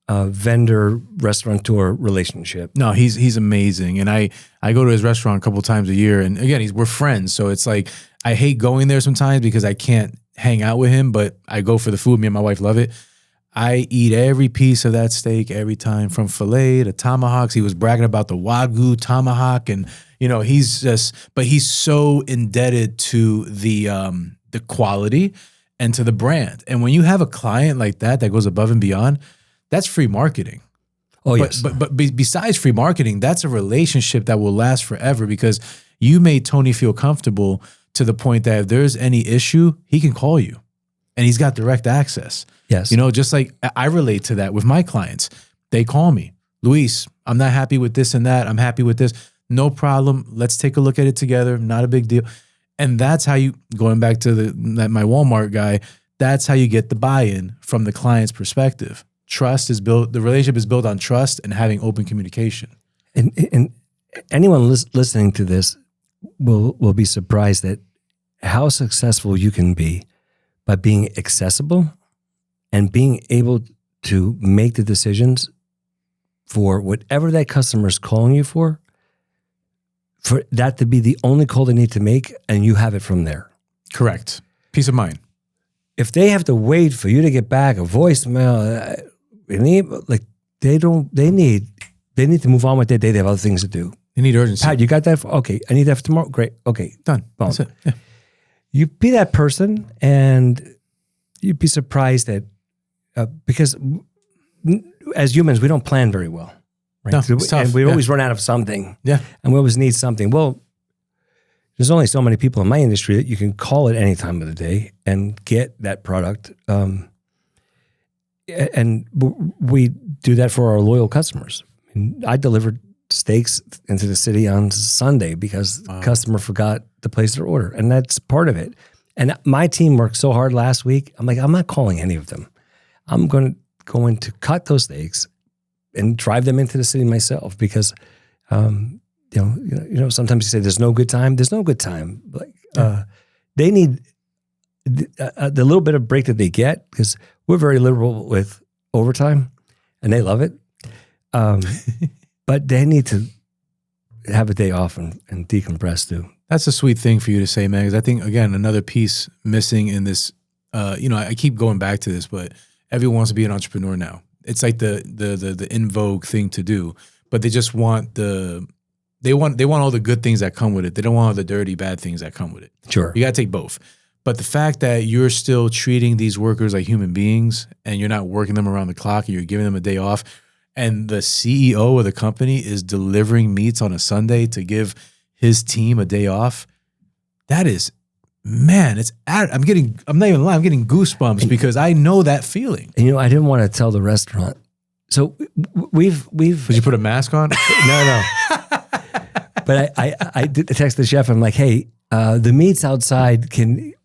vendor restaurateur relationship. No, he's amazing. And I go to his restaurant a couple times a year. And again, we're friends. So it's like, I hate going there sometimes because I can't hang out with him, but I go for the food. Me and my wife love it. I eat every piece of that steak every time, from filet to tomahawks. He was bragging about the Wagyu tomahawk, and he's so indebted to the quality and to the brand. And when you have a client like that goes above and beyond, that's free marketing. Oh, yes. But besides free marketing, that's a relationship that will last forever because you made Tony feel comfortable to the point that if there's any issue, he can call you and he's got direct access. Yes. Just like I relate to that with my clients. They call me, Luis, I'm not happy with this and that. I'm happy with this. No problem. Let's take a look at it together. Not a big deal. And that's how going back to my Walmart guy, that's how you get the buy-in from the client's perspective. Trust is built, the relationship is built on trust and having open communication. And anyone listening to this will be surprised at how successful you can be by being accessible and being able to make the decisions for whatever that customer is calling you for that to be the only call they need to make, and you have it from there. Correct. Peace of mind. If they have to wait for you to get back a voicemail, they need to move on with their day. They have other things to do. They need urgency. Pat, you got that? Okay, I need that for tomorrow. Great. Okay, done. Boom. That's it. Yeah. You be that person, and you'd be surprised that because as humans, we don't plan very well, right? No, it's tough. And we always run out of something. Yeah, and we always need something. Well, there's only so many people in my industry that you can call at any time of the day and get that product. And we do that for our loyal customers. I delivered steaks into the city on Sunday because the customer forgot to place their order, and that's part of it. And my team worked so hard last week. I'm like, I'm not calling any of them. I'm going to cut those steaks and drive them into the city myself because, sometimes you say there's no good time. There's no good time. Like they need the little bit of break that they get because we're very liberal with overtime, and they love it. But they need to have a day off and decompress too. That's a sweet thing for you to say, man, because I think, again, another piece missing in this, I keep going back to this, but everyone wants to be an entrepreneur now. It's like the in vogue thing to do, but they just want they want all the good things that come with it. They don't want all the dirty, bad things that come with it. Sure. You got to take both. But the fact that you're still treating these workers like human beings and you're not working them around the clock and you're giving them a day off, and the CEO of the company is delivering meats on a Sunday to give his team a day off, that is, man, I'm not even lying, I'm getting goosebumps because I know that feeling. And I didn't want to tell the restaurant. So we've Did you put a mask on? No. But I did text the chef. I'm like, hey, the meats outside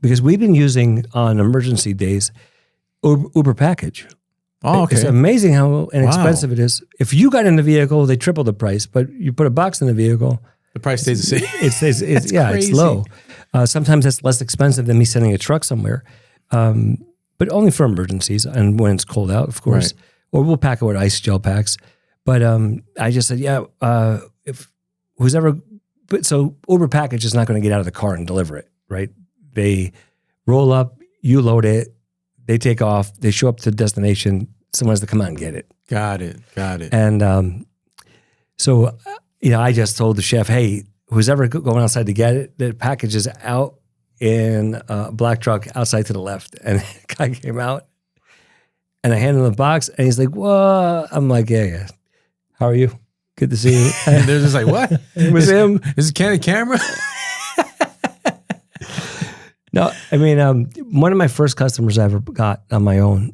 because we've been using on emergency days Uber package. Oh, okay. It's amazing how inexpensive it is. If you got in the vehicle, they triple the price, but you put a box in the vehicle, the price stays the same. It stays, it's low. Sometimes it's less expensive than me sending a truck somewhere, but only for emergencies and when it's cold out, of course. Right. Or we'll pack it with ice gel packs. But I just said, so Uber package is not going to get out of the car and deliver it, right? They roll up, you load it, they take off, they show up to the destination, someone has to come out and get it. Got it. And so, I just told the chef, hey, who's ever going outside to get it, the package is out in a black truck outside to the left. And the guy came out and I handed him the box and he's like, "Whoa." I'm like, yeah. How are you? Good to see you. And they're just like, what? It was him. Is it Candid Camera? No, I mean, one of my first customers I ever got on my own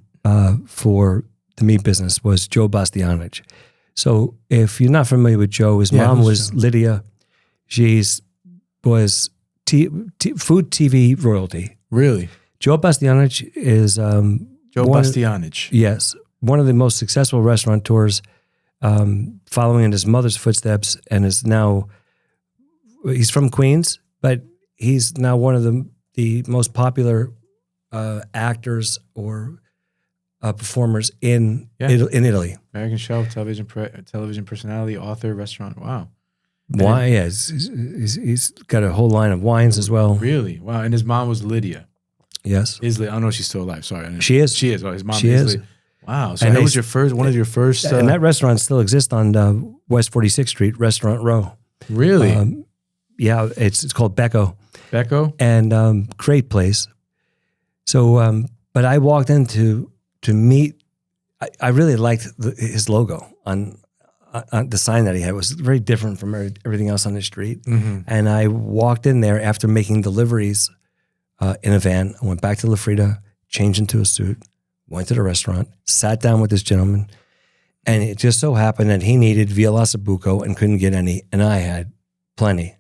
for the meat business was Joe Bastianich. So if you're not familiar with Joe, his mom was Lydia. She's was food TV royalty. Really? Joe Bastianich is Joe Bastianich. Yes, one of the most successful restaurateurs, following in his mother's footsteps, and is now he's from Queens, but he's now one of the most popular actors or performers in Italy. American chef, television personality, author, restaurant. Wow. Wine, yeah, he's got a whole line of wines as well. Really? Wow. And his mom was Lydia. Yes. I don't know if she's still alive. Sorry. She is. She is. Oh, his mom she is. Wow. So that was your first, one of your first. And that restaurant still exists on West 46th Street, Restaurant Row. Really? Yeah, it's called Becco. Becco? And great place. So, but I walked in to meet, I really liked his logo on the sign that he had. It was very different from everything else on the street. Mm-hmm. And I walked in there after making deliveries in a van. I went back to LaFrieda, changed into a suit, went to the restaurant, sat down with this gentleman, and it just so happened that he needed via Ossobuco and couldn't get any, and I had plenty.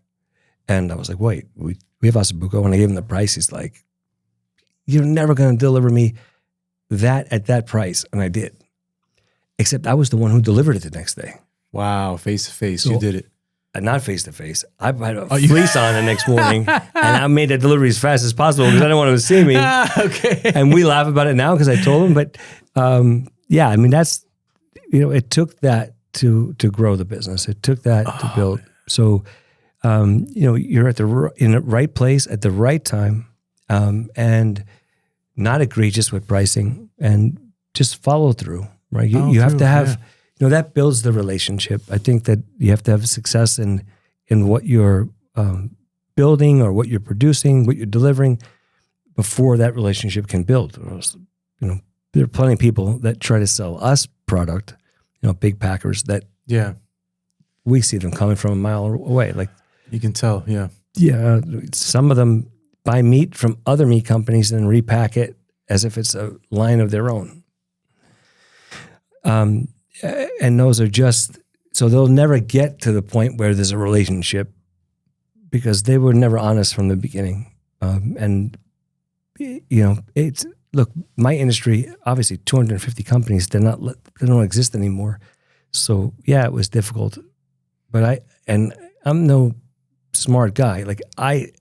And I was like, wait, we have Ossobuco. And I gave him the price. He's like, "You're never going to deliver me that at that price." And I did. Except I was the one who delivered it the next day. Wow, face to face, So, you did it. Not face to face. I had a fleece on the next morning, and I made that delivery as fast as possible because I didn't want him to see me. Okay. And we laugh about it now because I told him. But yeah, I mean, that's, it took that to grow the business. It took that to build. So, you're in the right place at the right time, and not egregious with pricing, and just follow through. Right, you have to have, that builds the relationship. I think that you have to have success in what you're building or what you're producing, what you're delivering, before that relationship can build. Or else, there are plenty of people that try to sell us product, big packers that we see them coming from a mile away. Like you can tell, some of them buy meat from other meat companies and repack it as if it's a line of their own. And those are just, so they'll never get to the point where there's a relationship because they were never honest from the beginning. And look, my industry, obviously 250 companies, they don't exist anymore. So yeah, it was difficult, but I'm no smart guy. Like I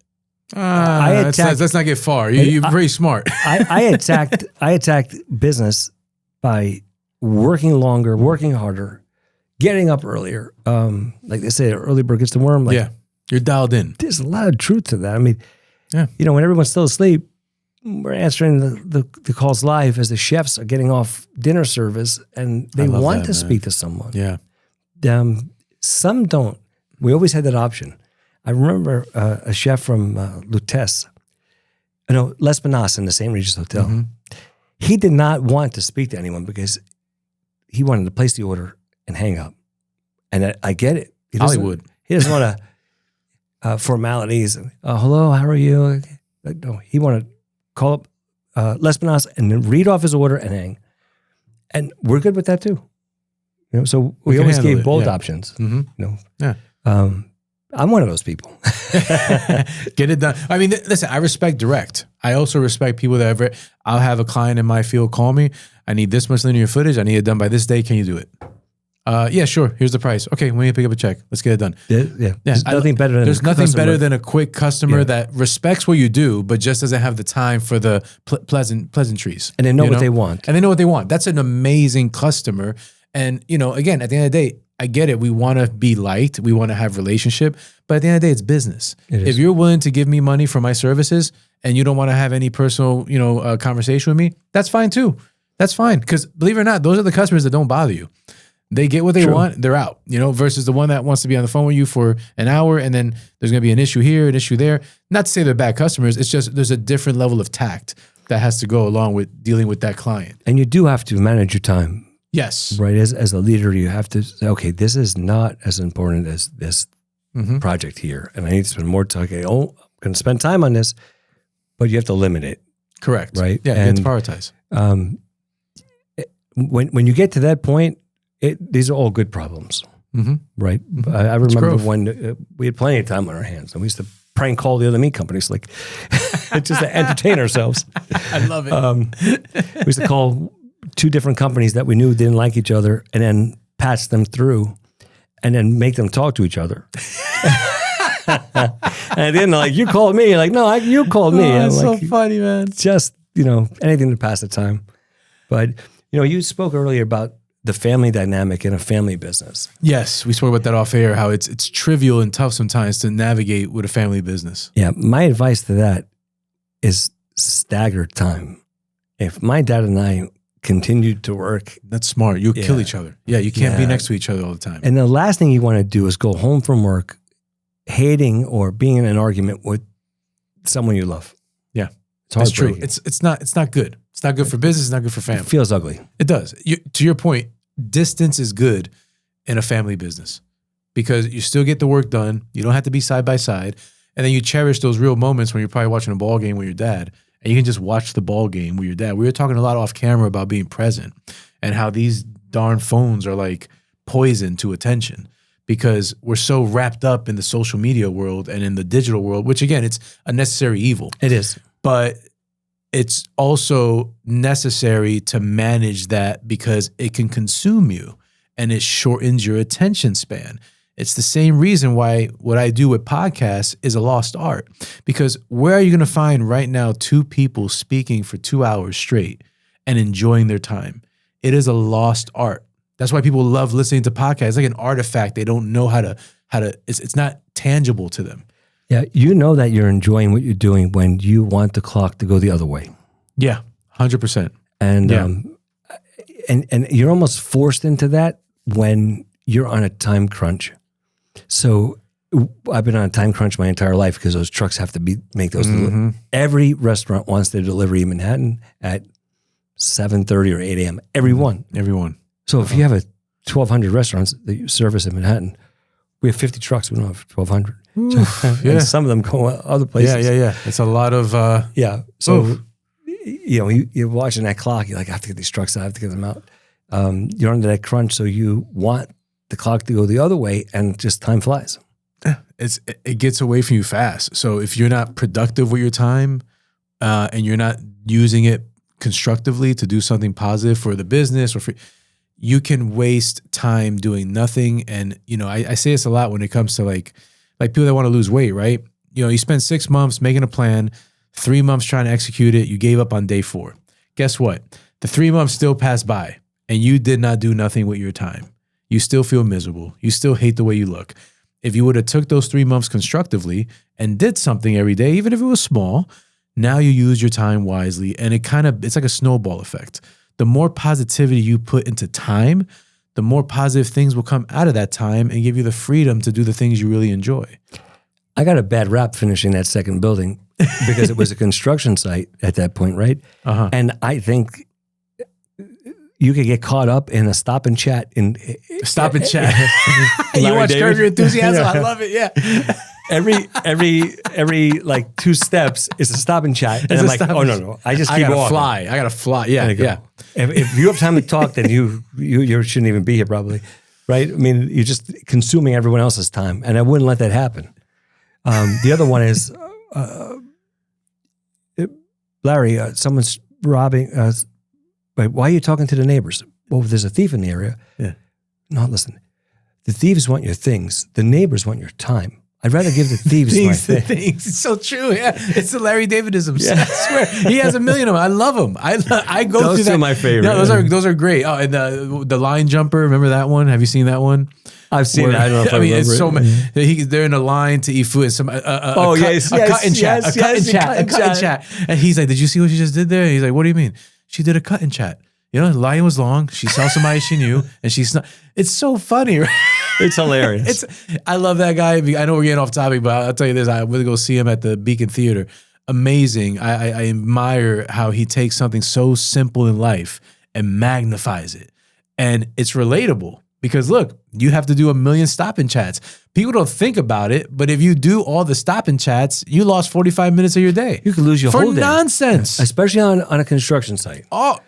attacked, let's not get far. You're very smart. I attacked business by working longer, working harder, getting up earlier. Like they say, early bird gets the worm. Like, you're dialed in. There's a lot of truth to that. I mean, when everyone's still asleep, we're answering the calls live as the chefs are getting off dinner service, and they want to speak to someone. Yeah. Some don't. We always had that option. I remember a chef from Lutece, Les Banas in the St. Regis Hotel. Mm-hmm. He did not want to speak to anyone because he wanted to place the order and hang up. And I get it. He doesn't want to formalities. Hello, how are you? No, he wanted to call up Les Banas and then read off his order and hang. And we're good with that too. So we always gave both options. Mm-hmm. I'm one of those people. Get it done. I mean, listen, I respect direct. I also respect people that I'll have a client in my field call me. I need this much linear footage. I need it done by this day. Can you do it? Yeah, sure. Here's the price. Okay, we need to pick up a check. Let's get it done. There's nothing better than a quick customer that respects what you do, but just doesn't have the time for the pleasantries. And they know what they want. And they know what they want. That's an amazing customer. And, again, at the end of the day, I get it. We want to be liked. We want to have relationship. But at the end of the day, it's business. If you're willing to give me money for my services and you don't want to have any personal, conversation with me, that's fine too. That's fine. Because believe it or not, those are the customers that don't bother you. They get what they True. want, they're out, versus the one that wants to be on the phone with you for an hour and then there's going to be an issue here, an issue there. Not to say they're bad customers. It's just there's a different level of tact that has to go along with dealing with that client. And you do have to manage your time. Yes. Right. As a leader, you have to say, okay, this is not as important as this project here. And I need to spend more time. Okay, I'm going to spend time on this, but you have to limit it. Correct. Right. Yeah, you have to prioritize. When you get to that point, these are all good problems. Right. I remember when we had plenty of time on our hands and we used to prank call the other meat companies, like just to entertain ourselves. I love it. We used to call 2 different companies that we knew didn't like each other and then patch them through and then make them talk to each other. And at the end, like, you called me. Like, no, you called me. Oh, that's like, so funny, man. Just, anything to pass the time. But, you spoke earlier about the family dynamic in a family business. Yes, we spoke about that off air, how it's trivial and tough sometimes to navigate with a family business. Yeah, my advice to that is staggered time. If my dad and I continued to work. That's smart. You'll kill each other. Yeah, you can't be next to each other all the time. And the last thing you want to do is go home from work hating or being in an argument with someone you love. Yeah, it's true. It's not good. It's not good for business. It's not good for family. It feels ugly. It does. To your point, distance is good in a family business because you still get the work done. You don't have to be side by side. And then you cherish those real moments when you're probably watching a ball game with your dad and you can just watch the ball game with your dad. We were talking a lot off camera about being present and how these darn phones are like poison to attention because we're so wrapped up in the social media world and in the digital world, which again, it's a necessary evil. It is. But it's also necessary to manage that because it can consume you and it shortens your attention span. It's the same reason why what I do with podcasts is a lost art. Because where are you going to find right now 2 people speaking for 2 hours straight and enjoying their time? It is a lost art. That's why people love listening to podcasts. It's like an artifact. They don't know how to. It's not tangible to them. Yeah, you know that you're enjoying what you're doing when you want the clock to go the other way. Yeah, 100%. And and you're almost forced into that when you're on a time crunch. So I've been on a time crunch my entire life because those trucks have to make those. Every restaurant wants their delivery in Manhattan at 7:30 or 8 a.m. Everyone. So if you have 1,200 restaurants that you service in Manhattan, we have 50 trucks. We don't have 1,200. And some of them go other places. Yeah. It's a lot of So you're watching that clock. You're like, I have to get these trucks out. I have to get them out. You're under that crunch, so you want the clock to go the other way, and just time flies. It gets away from you fast. So if you're not productive with your time, and you're not using it constructively to do something positive for the business or you can waste time doing nothing. And I say this a lot when it comes to like people that want to lose weight, right? You spend 6 months making a plan, 3 months trying to execute it. You gave up on day 4. Guess what? The 3 months still passed by and you did not do nothing with your time. You still feel miserable. You still hate the way you look. If you would have took those 3 months constructively and did something every day, even if it was small, now you use your time wisely. And it's like a snowball effect. The more positivity you put into time, the more positive things will come out of that time and give you the freedom to do the things you really enjoy. I got a bad rap finishing that second building because it was a construction site at that point, right? And I think you could get caught up in a stop and chat. You watch Curb Your Enthusiasm? I love it, yeah. Every like 2 steps is a stop and chat. And I'm like, oh, no. I just keep walking. I gotta fly. Yeah. If you have time to talk, then you shouldn't even be here probably, right? I mean, you're just consuming everyone else's time. And I wouldn't let that happen. The other one is, Larry, someone's robbing us. Why are you talking to the neighbors? Well, there's a thief in the area. Yeah. No, listen. The thieves want your things. The neighbors want your time. I'd rather give the thieves my things. It's so true. Yeah, it's the Larry Davidism. Yeah. I swear, he has a million of them. I love them. I go through that. Those are my favorite. No, those are great. Oh, and the line jumper. Remember that one? Have you seen that one? I've seen it. I don't know if I remember it's so it. They're in a line to eat food. And some a cut and chat. And he's like, "Did you see what she just did there?" And he's like, "What do you mean?" She did a cut and chat. You know, the line was long. She saw somebody she knew, and she's not. It's so funny, right? It's hilarious. I love that guy. I know we're getting off topic, but I'll tell you this. I will go see him at the Beacon Theater. Amazing. I admire how he takes something so simple in life and magnifies it. And it's relatable because look, you have to do 1 million stop and chats. People don't think about it, but if you do all the stop and chats, you lost 45 minutes of your day. You could lose your whole day. For nonsense. Especially on a construction site. Oh,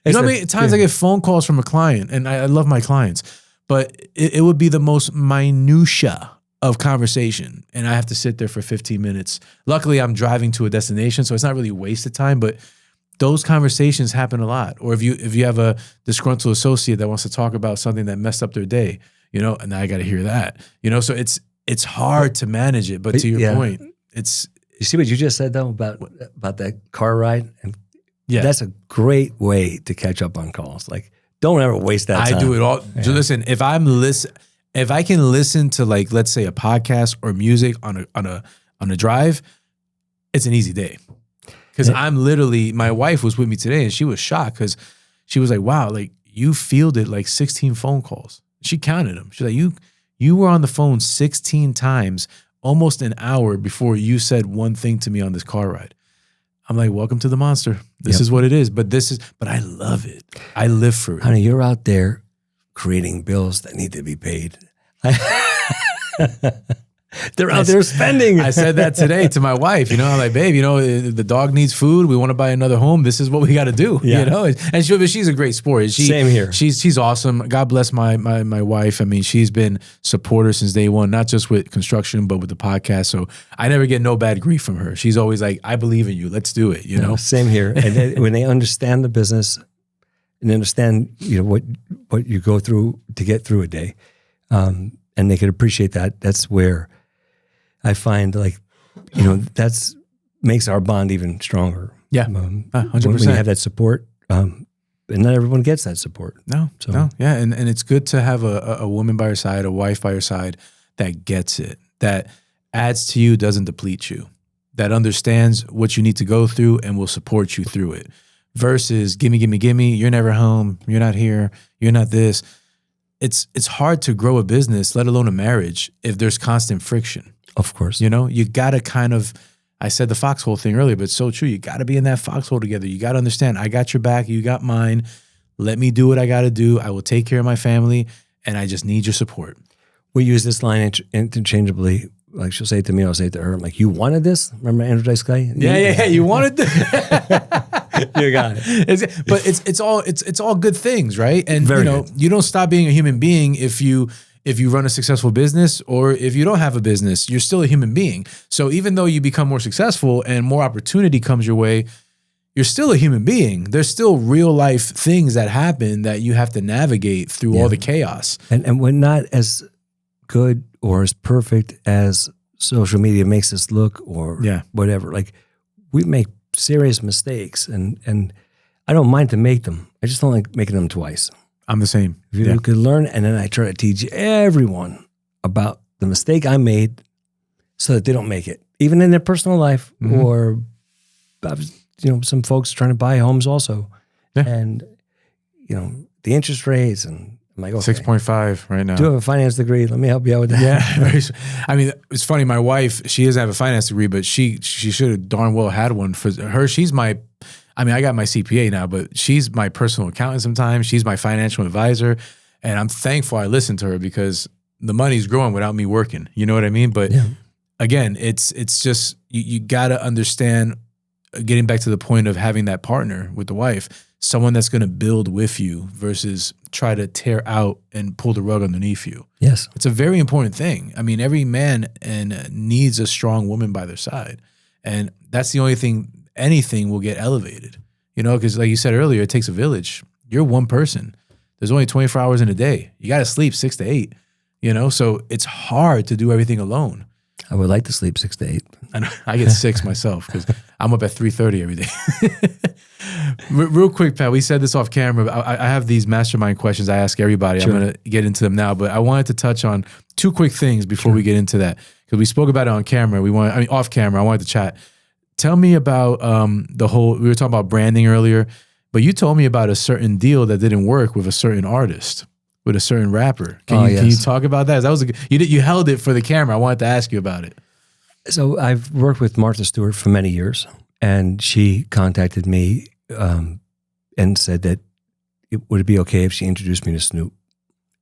you know what I mean? At times I get phone calls from a client, and I love my clients, but it would be the most minutia of conversation, and I have to sit there for 15 minutes. Luckily, I'm driving to a destination, so it's not really wasted time, but those conversations happen a lot. Or if you have a disgruntled associate that wants to talk about something that messed up their day, you know, and I got to hear that, you know, so it's hard to manage it. But to your point, you see what you just said though about that car ride, and yeah, that's a great way to catch up on calls. Like, don't ever waste that time. I do it all. Yeah. Listen, if I can listen to, like, let's say a podcast or music on a drive, it's an easy day. Because I'm literally, my wife was with me today and she was shocked because she was like, wow, like you fielded like 16 phone calls. She counted them. She's like, you were on the phone 16 times, almost an hour before you said one thing to me on this car ride. I'm like, welcome to the monster. This is what it is. But I love it. I live for it. Honey, you're out there creating bills that need to be paid. They're out there spending. I said that today to my wife. You know, I'm like, babe, you know, the dog needs food. We want to buy another home. This is what we got to do. Yeah. You know, and she's a great sport. Same here. She's awesome. God bless my wife. I mean, she's been supporter since day one, not just with construction, but with the podcast. So I never get no bad grief from her. She's always like, I believe in you. Let's do it. You know, same here. And when they understand the business and understand, you know, what you go through to get through a day, and they can appreciate that. That's where I find, like, you know, that's makes our bond even stronger. Yeah, 100%. When you have that support, and not everyone gets that support. No, yeah, and it's good to have a woman by your side, a wife by your side that gets it, that adds to you, doesn't deplete you, that understands what you need to go through and will support you through it. Versus gimme, you're never home, you're not here, you're not this. It's hard to grow a business, let alone a marriage, if there's constant friction. Of course. You know, you got to kind of, I said the foxhole thing earlier, but it's so true. You got to be in that foxhole together. You got to understand, I got your back, you got mine. Let me do what I got to do. I will take care of my family, and I just need your support. We use this line interchangeably. Like, she'll say it to me, I'll say it to her. I'm like, you wanted this? Remember Andrew Dice Clay? Yeah. You wanted this? You got it. But it's all good things, right? And Very you know, good. you don't stop being a human being if you run a successful business, or if you don't have a business, you're still a human being. So even though you become more successful and more opportunity comes your way, you're still a human being. There's still real life things that happen that you have to navigate through all the chaos. And we're not as good or as perfect as social media makes us look, or whatever. Like, we make serious mistakes, and I don't mind to make them. I just don't like making them twice. I'm the same. If you could learn, and then I try to teach everyone about the mistake I made so that they don't make it, even in their personal life, or, you know, some folks trying to buy homes also. Yeah. And, you know, the interest rates, and I'm like, okay. 6.5 right now. Do you have a finance degree? Let me help you out with that. Yeah. I mean, it's funny. My wife, she doesn't have a finance degree, but she should have darn well had one. For her, I got my CPA now, but she's my personal accountant sometimes. She's my financial advisor. And I'm thankful I listened to her, because the money's growing without me working. You know what I mean? But again, it's just, you got to understand, getting back to the point of having that partner with the wife, someone that's going to build with you versus try to tear out and pull the rug underneath you. Yes. It's a very important thing. I mean, every man needs a strong woman by their side. And that's the only thing, anything will get elevated, you know, because like you said earlier, it takes a village. You're one person. There's only 24 hours in a day. You got to sleep 6 to 8, you know, so it's hard to do everything alone. I would like to sleep 6 to 8. I get 6 myself, because I'm up at 3:30 every day. Real quick, Pat, we said this off camera. I have these mastermind questions I ask everybody. Sure. I'm going to get into them now, but I wanted to touch on 2 quick things before we get into that, because we spoke about it on camera. Off camera, I wanted to chat. Tell me about we were talking about branding earlier, But you told me about a certain deal that didn't work with a certain artist, with a certain rapper. Can you talk about that? That was you held it for the camera. I wanted to ask you about it. So I've worked with Martha Stewart for many years, and she contacted me and said that would it be okay if she introduced me to Snoop?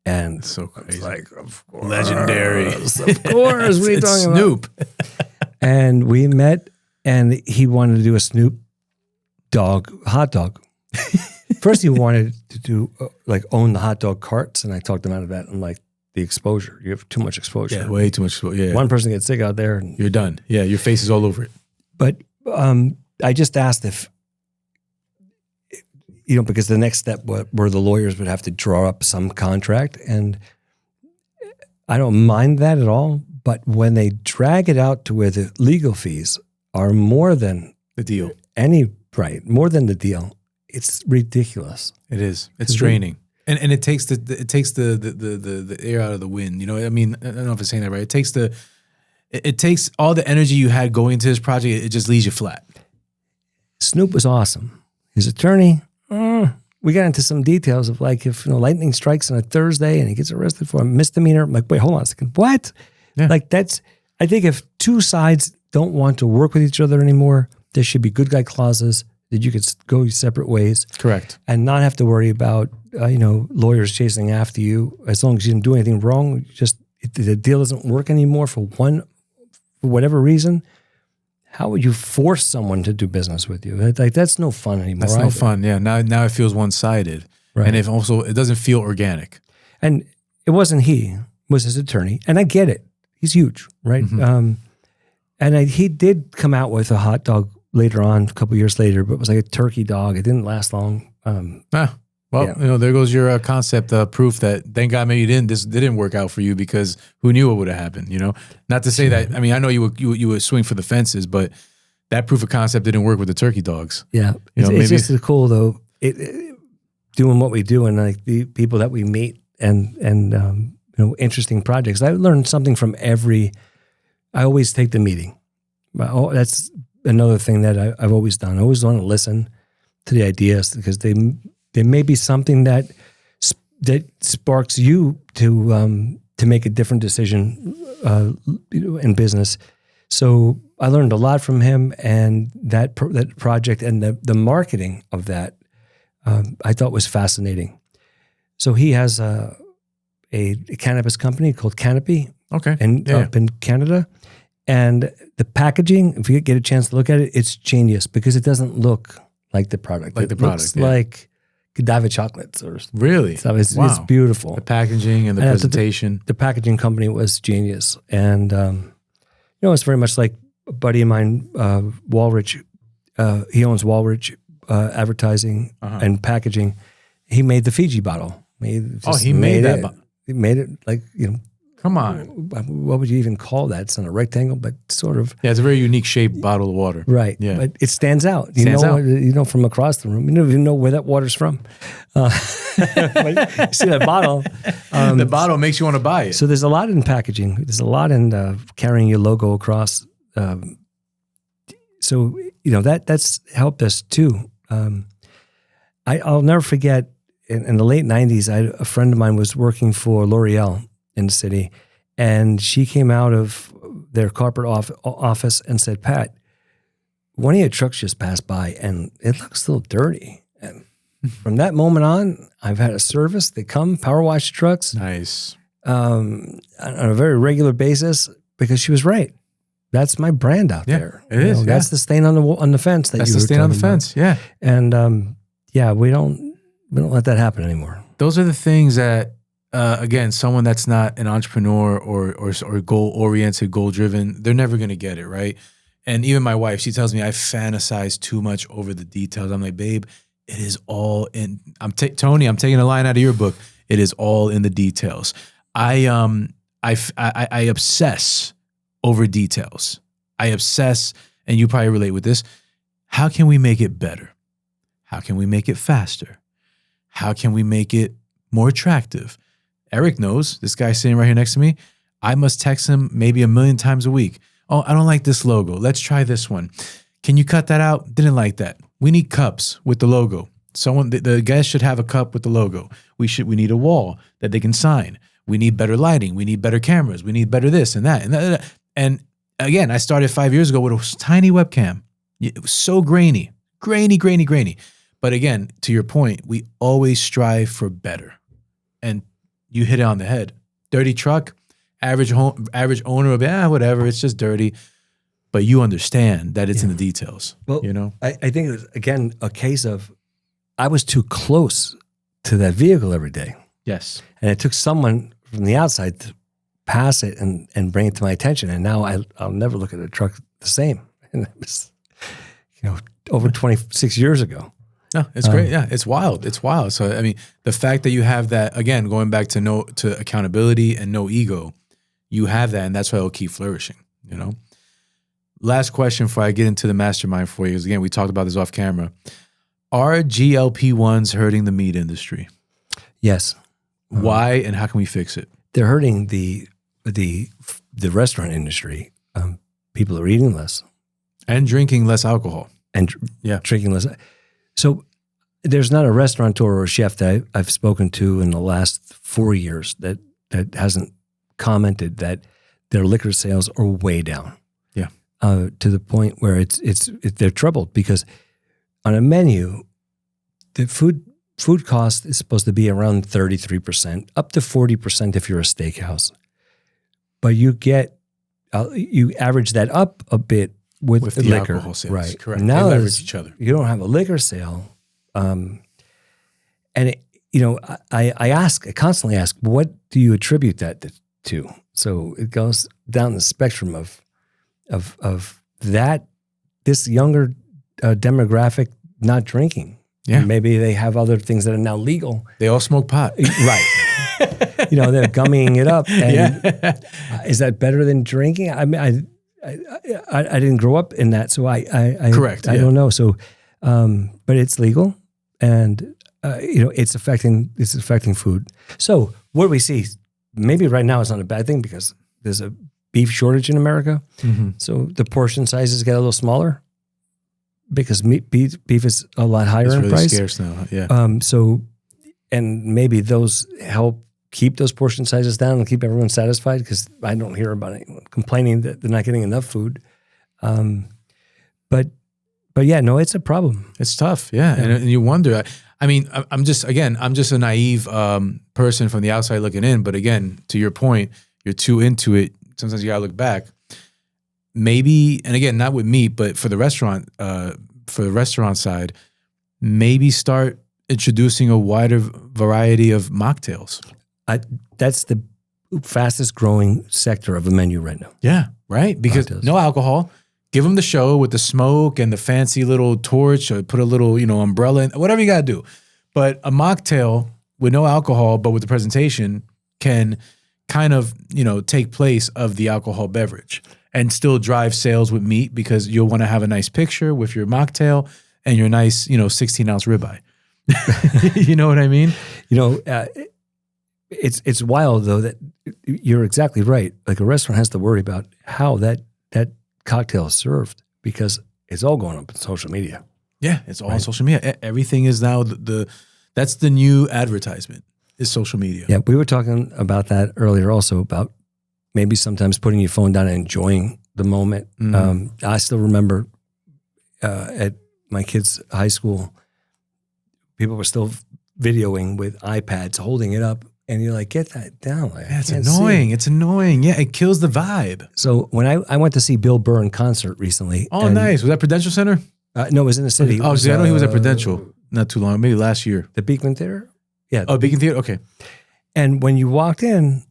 And so crazy. Like, of course, legendary. Of course, what are you talking Snoop. about? And we met, and he wanted to do a Snoop hot dog. First, he wanted to do own the hot dog carts, and I talked him out of that. I'm like, the exposure. You have too much exposure. Yeah, way too much exposure. Yeah. One person gets sick out there, and you're done. Yeah, your face is all over it. But I just asked if, because the next step were the lawyers would have to draw up some contract, and I don't mind that at all. But when they drag it out to where the legal fees are more than the deal, more than the deal, it's ridiculous. It is. It's draining. And it takes the air out of the wind. You know, I mean, I don't know if I'm saying that right. It takes all the energy you had going into this project. It just leaves you flat. Snoop was awesome. His attorney, we got into some details of if lightning strikes on a Thursday and he gets arrested for a misdemeanor. I'm like, wait, hold on a second. What? Yeah. I think if two sides don't want to work with each other anymore, there should be good guy clauses that you could go separate ways. Correct. And not have to worry about, lawyers chasing after you as long as you didn't do anything wrong. Just if the deal doesn't work anymore for whatever reason, how would you force someone to do business with you? That's no fun anymore. That's no fun. Yeah. Now it feels one-sided. Right. And it doesn't feel organic. And it wasn't he, it was his attorney. And I get it. He's huge, right? Mm-hmm. He did come out with a hot dog later on, a couple years later, but it was like a turkey dog. It didn't last long. There goes your concept proof that thank God maybe this didn't work out for you, because who knew what would have happened, Not to say that, I mean, I know you would swing for the fences, but that proof of concept didn't work with the turkey dogs. Yeah. It's just cool though, doing what we do and the people that we meet and interesting projects. I learned something from I always take the meeting. That's another thing that I've always done. I always want to listen to the ideas, because there may be something that sparks you to make a different decision in business. So I learned a lot from him, and that project and the marketing of that I thought was fascinating. So he has a cannabis company called Canopy, up in Canada. And the packaging, if you get a chance to look at it, it's genius, because it doesn't look like the product. It looks like Godiva chocolates or really. So it's beautiful. The packaging and the presentation. The packaging company was genius, and it's very much like a buddy of mine, Walrich. He owns Walrich Advertising and Packaging. He made the Fiji bottle. He made that. He made it Come on. What would you even call that? It's not a rectangle, but sort of. Yeah, it's a very unique shaped bottle of water. Right. Yeah. But it stands out. You know from across the room. You don't even know where that water's from. But you see that bottle. The bottle makes you want to buy it. So there's a lot in packaging. There's a lot in carrying your logo across. That's helped us too. I'll never forget, in the late 90s, a friend of mine was working for L'Oreal in the city, and she came out of their corporate office and said, "Pat, one of your trucks just passed by and it looks a little dirty." And from that moment on, I've had a service. They come, power wash the trucks. Nice. On a very regular basis, because she was right. That's my brand out there. It is. That's the stain on the fence. That's the stain on the fence. Yeah. And we don't let that happen anymore. Those are the things that, again, someone that's not an entrepreneur or goal-oriented, goal-driven, they're never going to get it, right? And even my wife, she tells me I fantasize too much over the details. I'm like, babe, it is all in. Tony, I'm taking a line out of your book. It is all in the details. I obsess over details. I obsess, and you probably relate with this. How can we make it better? How can we make it faster? How can we make it more attractive? Eric knows, this guy sitting right here next to me, I must text him maybe 1 million times a week. Oh, I don't like this logo. Let's try this one. Can you cut that out? Didn't like that. We need cups with the logo. Someone, the guest should have a cup with the logo. We need a wall that they can sign. We need better lighting. We need better cameras. We need better this and that. And again, I started 5 years ago with a tiny webcam. It was so grainy. But again, to your point, we always strive for better. And you hit it on the head. Dirty truck, average owner will be, whatever, it's just dirty. But you understand that it's in the details. Well, you know? I think it was, again, a case of I was too close to that vehicle every day. Yes. And it took someone from the outside to pass it and bring it to my attention. And now I'll never look at a truck the same. And it was, over 26 years ago. No, it's great. Yeah, it's wild. It's wild. So, I mean, the fact that you have that, again, going back to accountability and no ego, you have that, and that's why it'll keep flourishing, you know? Last question before I get into the mastermind for you, because again, we talked about this off camera. Are GLP-1s hurting the meat industry? Yes. Why, and how can we fix it? They're hurting the restaurant industry. People are eating less. And drinking less alcohol. And drinking less. So there's not a restaurateur or a chef that I've spoken to in the last 4 years that hasn't commented that their liquor sales are way down. Yeah. To the point where they're troubled because on a menu, the food cost is supposed to be around 33%, up to 40% if you're a steakhouse. But you average that up a bit with the liquor. Alcohol sales. Right. Correct. Now they leverage each other. You don't have a liquor sale. I constantly ask, what do you attribute that to? So it goes down the spectrum of that, this younger demographic not drinking. Yeah. Maybe they have other things that are now legal. They all smoke pot. Right. They're gummying it up. And is that better than drinking? I mean, I didn't grow up in that, so I correct. I don't know. So, but it's legal, and it's affecting food. So what do we see? Maybe right now it's not a bad thing because there's a beef shortage in America. Mm-hmm. So the portion sizes get a little smaller because beef is a lot higher in really price. It's scarce now. Yeah. So, and maybe those help keep those portion sizes down and keep everyone satisfied because I don't hear about anyone complaining that they're not getting enough food. But yeah, no, it's a problem. It's tough. Yeah. And you wonder, I mean, I'm just a naive person from the outside looking in. But again, to your point, you're too into it. Sometimes you gotta look back. Maybe, and again, not with meat, but for the restaurant side, maybe start introducing a wider variety of mocktails. That's the fastest growing sector of a menu right now. Yeah, right? Because no alcohol. Give them the show with the smoke and the fancy little torch, or put a little, umbrella in, whatever you got to do. But a mocktail with no alcohol, but with the presentation can kind of, take place of the alcohol beverage and still drive sales with meat because you'll want to have a nice picture with your mocktail and your nice, 16-ounce ribeye. You know what I mean? It's wild though that you're exactly right. Like a restaurant has to worry about how that cocktail is served because it's all going up in social media. Yeah, it's all on social media. Everything is now that's the new advertisement is social media. Yeah, we were talking about that earlier also about maybe sometimes putting your phone down and enjoying the moment. Mm-hmm. I still remember at my kids' high school, people were still videoing with iPads, holding it up. And you're like, get that down. Like, it's annoying. It's annoying. Yeah, it kills the vibe. So when I went to see Bill Burr in concert recently. Oh, nice. Was that Prudential Center? No, it was in the city. I know he was at Prudential not too long, maybe last year. The Beekman Theater? Yeah. Oh, Beacon Theater? Okay. And when you walked in,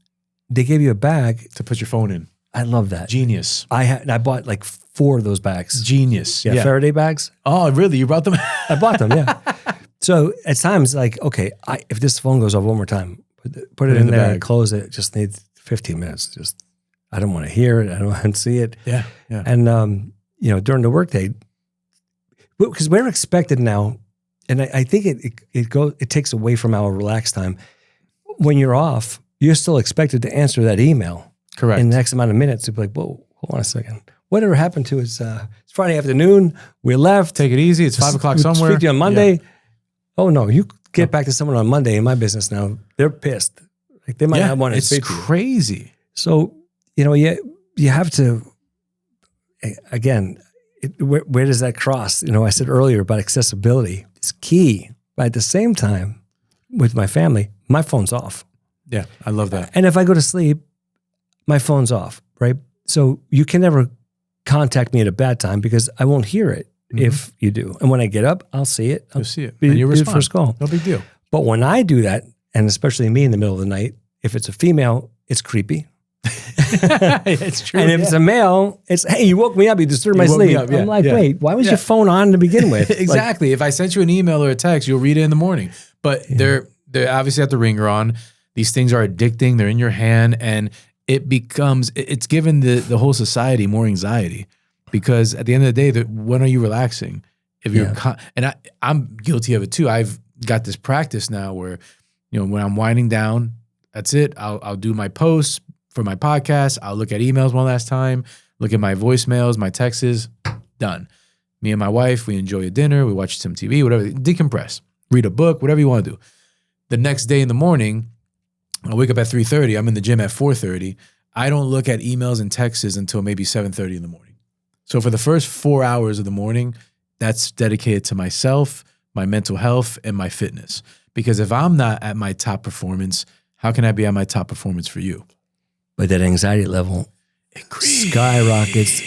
they gave you a bag. To put your phone in. I love that. Genius. I bought like 4 of those bags. Genius. Yeah. Faraday bags. Oh, really? You brought them? I bought them, yeah. So at times, like, okay, if this phone goes off one more time, put it in there and close it. It just needs 15 minutes. I don't want to hear it. I don't want to see it. Yeah, yeah. And, during the workday, because we're expected now, and I think it takes away from our relaxed time. When you're off, you're still expected to answer that email. Correct. In the next amount of minutes, you'll be like, whoa, hold on a second. Whatever happened to us? It's Friday afternoon. We left. Take it easy. It's 5 o'clock somewhere. Speak to you on Monday. Oh no, you get back to someone on Monday in my business now, they're pissed. Like they might not want to speak to you. It's crazy. So, you have to, again, where does that cross? I said earlier about accessibility. It's key. But at the same time, with my family, my phone's off. Yeah, I love that. And if I go to sleep, my phone's off, right? So you can never contact me at a bad time because I won't hear it if you do. And when I get up, I'll see it. You'll see it. Be, And you be respond. the first call. No big deal. But when I do that, and especially me in the middle of the night, if it's a female, it's creepy. It's true. And if it's a male, it's, hey, you woke me up, you disturbed my woke me sleep. up, yeah, I'm like, yeah. wait, why was your phone on to begin with? Exactly. If I sent you an email or a text, you'll read it in the morning. But they're obviously have the ringer on. These things are addicting. They're in your hand, and it's given the whole society more anxiety because at the end of the day, when are you relaxing? If you're I'm guilty of it too. I've got this practice now where when I'm winding down, that's it. I'll do my posts for my podcast. I'll look at emails one last time, look at my voicemails, my texts, done. Me and my wife, we enjoy a dinner, we watch some TV, whatever, decompress, read a book, whatever you want to do. The next day in the morning, I wake up at 3:30. I'm in the gym at 4:30. I don't look at emails and texts until maybe 7:30 in the morning. So for the first 4 hours of the morning, that's dedicated to myself, my mental health, and my fitness. Because if I'm not at my top performance, how can I be at my top performance for you? But that anxiety level skyrockets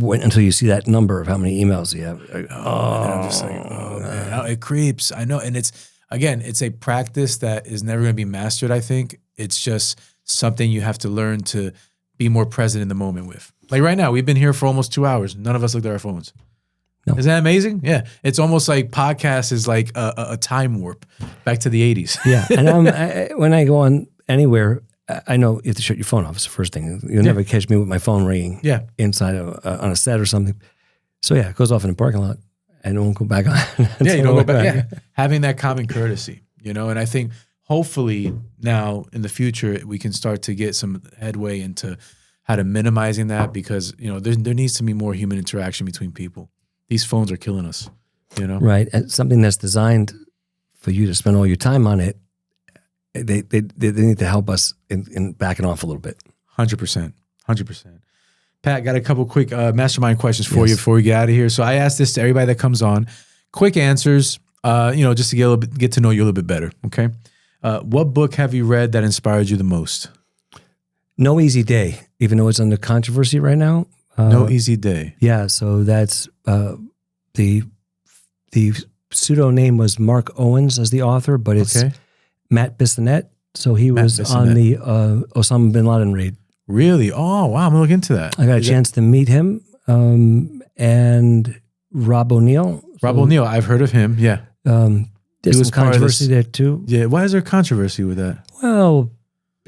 until you see that number of how many emails you have. And I'm just like, man, it creeps. I know. And it's a practice that is never going to be mastered, I think. It's just something you have to learn to be more present in the moment with. Like right now, we've been here for almost 2 hours. None of us looked at our phones. No. Isn't that amazing? Yeah. It's almost like podcast is like a time warp back to the 80s. Yeah. And when I go on anywhere, I know you have to shut your phone off. It's the first thing. You'll never catch me with my phone ringing inside of on a set or something. So yeah, it goes off in the parking lot and it won't go back on. You don't go back. Yeah. Having that common courtesy, and I think hopefully now in the future, we can start to get some headway into how to minimizing that because, there needs to be more human interaction between people. These phones are killing us, Right. And something that's designed for you to spend all your time on it, they need to help us in backing off a little bit. 100%. Pat, got a couple quick mastermind questions for you before we get out of here. So I ask this to everybody that comes on. Quick answers, just to get to know you a little bit better, okay? What book have you read that inspired you the most? No Easy Day, even though it's under controversy right now. No Easy Day. Yeah, so that's the pseudo name was Mark Owens as the author, but it's Matt Bissonnette. So he was on the Osama bin Laden raid. Really? Oh, wow. I'm going to look into that. I got a chance to meet him and Rob O'Neill. Rob O'Neill. I've heard of him. Yeah. There's some controversy there too. Yeah. Why is there controversy with that? Well,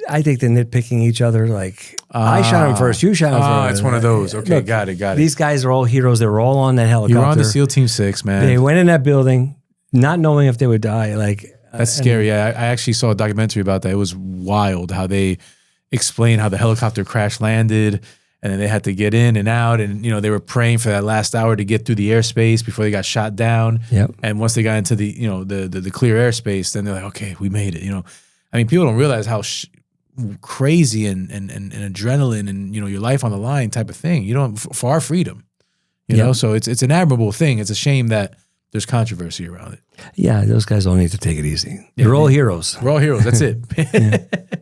I think they're nitpicking each other. Like, I shot him first, you shot him first. It's one of those. Okay, look, got it. These guys are all heroes. They were all on that helicopter. You're on the SEAL Team 6, man. They went in that building not knowing if they would die. Like, that's scary. Yeah, I actually saw a documentary about that. It was wild how they explained how the helicopter crash landed, and then they had to get in and out, and they were praying for that last hour to get through the airspace before they got shot down. Yep. And once they got into the the clear airspace, then they're like, okay, we made it. I mean, people don't realize how crazy and adrenaline and your life on the line type of thing. For our freedom, you know. So it's an admirable thing. It's a shame that there's controversy around it. Yeah, those guys all need to take it easy. They're all heroes. We're all heroes. That's it.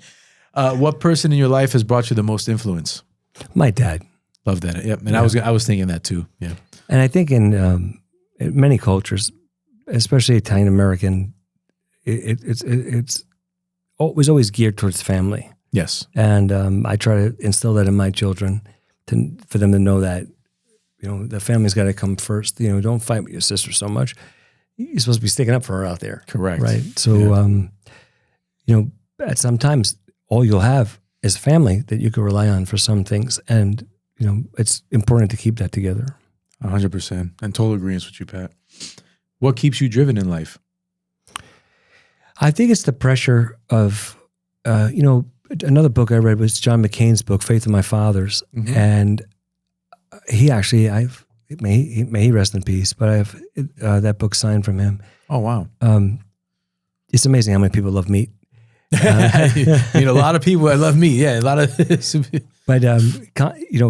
What person in your life has brought you the most influence? My dad. Love that. Yep. And I was thinking that too. Yeah. And I think in many cultures, especially Italian American, it's always geared towards family. Yes. And I try to instill that in my children for them to know that the family's got to come first. Don't fight with your sister so much. You're supposed to be sticking up for her out there. Correct. Right. So, at sometimes all you'll have is family that you can rely on for some things. And, it's important to keep that together. 100%. And total agreement with you, Pat. What keeps you driven in life? I think it's the pressure of, another book I read was John McCain's book, Faith of My Fathers. Mm-hmm. And he actually, may he rest in peace. But I have that book signed from him. Oh, wow. It's amazing how many people love meat. I mean, a lot of people that love meat. Yeah, a lot of. But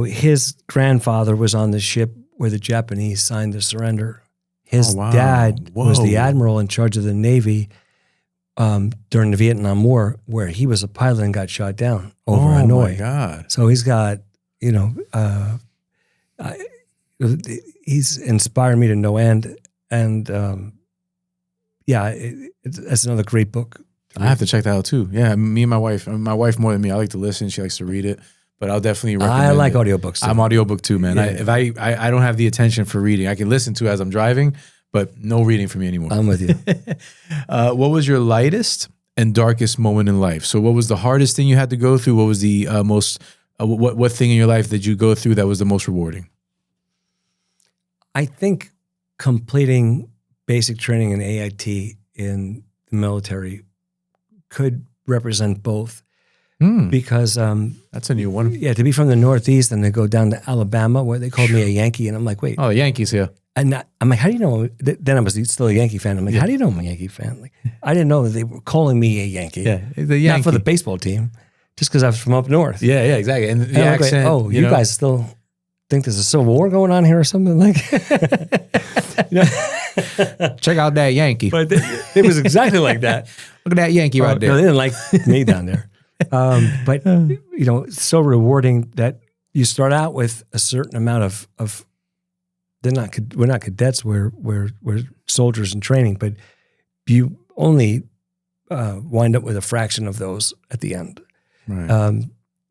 his grandfather was on the ship where the Japanese signed the surrender. His dad was the admiral in charge of the Navy during the Vietnam War, where he was a pilot and got shot down over Hanoi. Oh my God! So he's got, he's inspired me to no end, and it's another great book. I have to check that out too. Yeah, me and my wife more than me. I like to listen. She likes to read it. But I'll definitely recommend I like it. audiobooks too. I'm audiobook too, man. Yeah. I don't have the attention for reading. I can listen to as I'm driving, but no reading for me anymore. I'm with you. What was your lightest and darkest moment in life? So what was the hardest thing you had to go through? What was the most, what thing in your life did you go through that was the most rewarding? I think completing basic training in AIT in the military could represent both. Because that's a new one. Yeah, to be from the Northeast and to go down to Alabama where they called me a Yankee, and I'm like, wait. Oh, the Yankees here. And I'm like, how do you know? Then I was still a Yankee fan. I'm like, how do you know I'm a Yankee fan? Like, I didn't know that they were calling me a Yankee. Yeah, the Yankee. Not for the baseball team, just because I was from up north. Yeah, exactly. And the accent. Like, you guys still think there's a Civil War going on here or something? Like, check out that Yankee. But it was exactly like that. Look at that Yankee right there. No, they didn't like me down there. But it's so rewarding that you start out with a certain amount of we're not cadets, we're soldiers in training, but you only wind up with a fraction of those at the end. Right.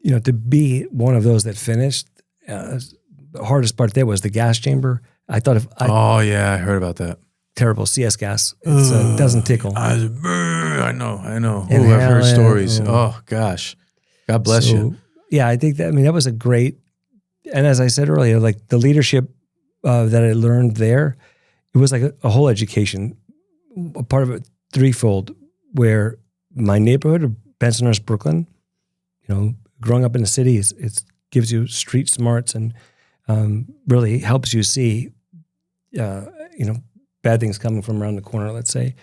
To be one of those that finished, the hardest part there was the gas chamber. I thought I heard about that. Terrible CS gas. It doesn't tickle. I know. Oh, I've heard stories. Oh gosh, God bless you. Yeah, I think that. I mean, that was a great. And as I said earlier, like the leadership that I learned there, it was like a whole education. A part of it threefold, where my neighborhood of Bensonhurst, Brooklyn, growing up in the city, it gives you street smarts and really helps you see, bad things coming from around the corner, let's say.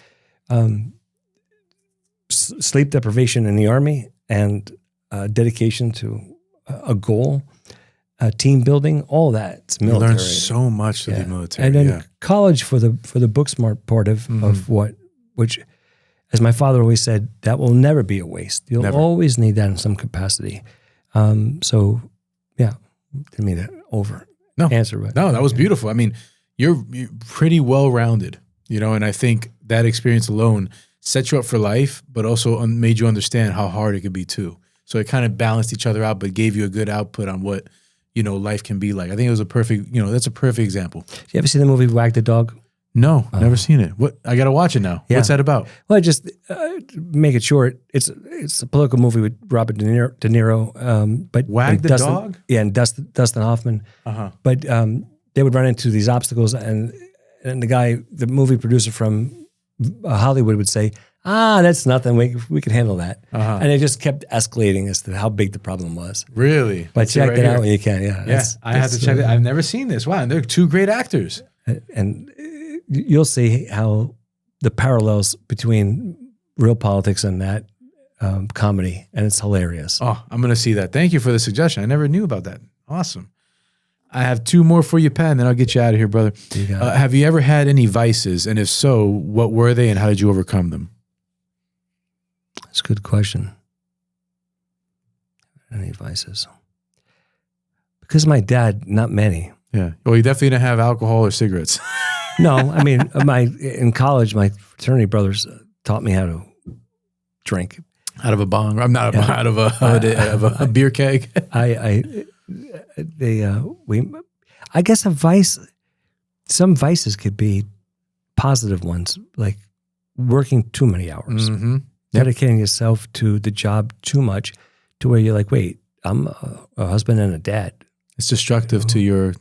Sleep deprivation in the Army and dedication to a goal, team building, all that. It's military. You learn so much through the military. And then college for the book smart part of which, as my father always said, that will never be a waste. You'll always need that in some capacity. Didn't mean to answer. But, no, that was beautiful. I mean, you're pretty well-rounded, and I think that experience alone set you up for life, but also made you understand how hard it could be too. So it kind of balanced each other out, but gave you a good output on what, life can be like. I think it was a perfect, that's a perfect example. Did you ever see the movie Wag the Dog? No, never seen it. What? I got to watch it now. Yeah. What's that about? Well, just make it short. It's a political movie with Robert De Niro. But Wag the Dog? Yeah, and Dustin Hoffman. Uh-huh. But they would run into these obstacles, and the movie producer from Hollywood would say, that's nothing. We can handle that. Uh-huh. And it just kept escalating as to how big the problem was. Really? But check it out when you can. Yeah. Yes, I have to check it. I've never seen this. Wow, and they're two great actors. And you'll see how the parallels between real politics and that comedy, and it's hilarious. Oh, I'm going to see that. Thank you for the suggestion. I never knew about that. Awesome. I have two more for you, Pat, and then I'll get you out of here, brother. Have you ever had any vices? And if so, what were they and how did you overcome them? That's a good question. Any vices? Because of my dad, not many. Yeah. Well, you definitely didn't have alcohol or cigarettes. No, I mean, in college, my fraternity brothers taught me how to drink. Out of a bong. I'm not out of a beer keg. I guess a vice. Some vices could be positive ones, like working too many hours, dedicating yourself to the job too much, to where you're like, wait, I'm a husband and a dad. It's destructive to your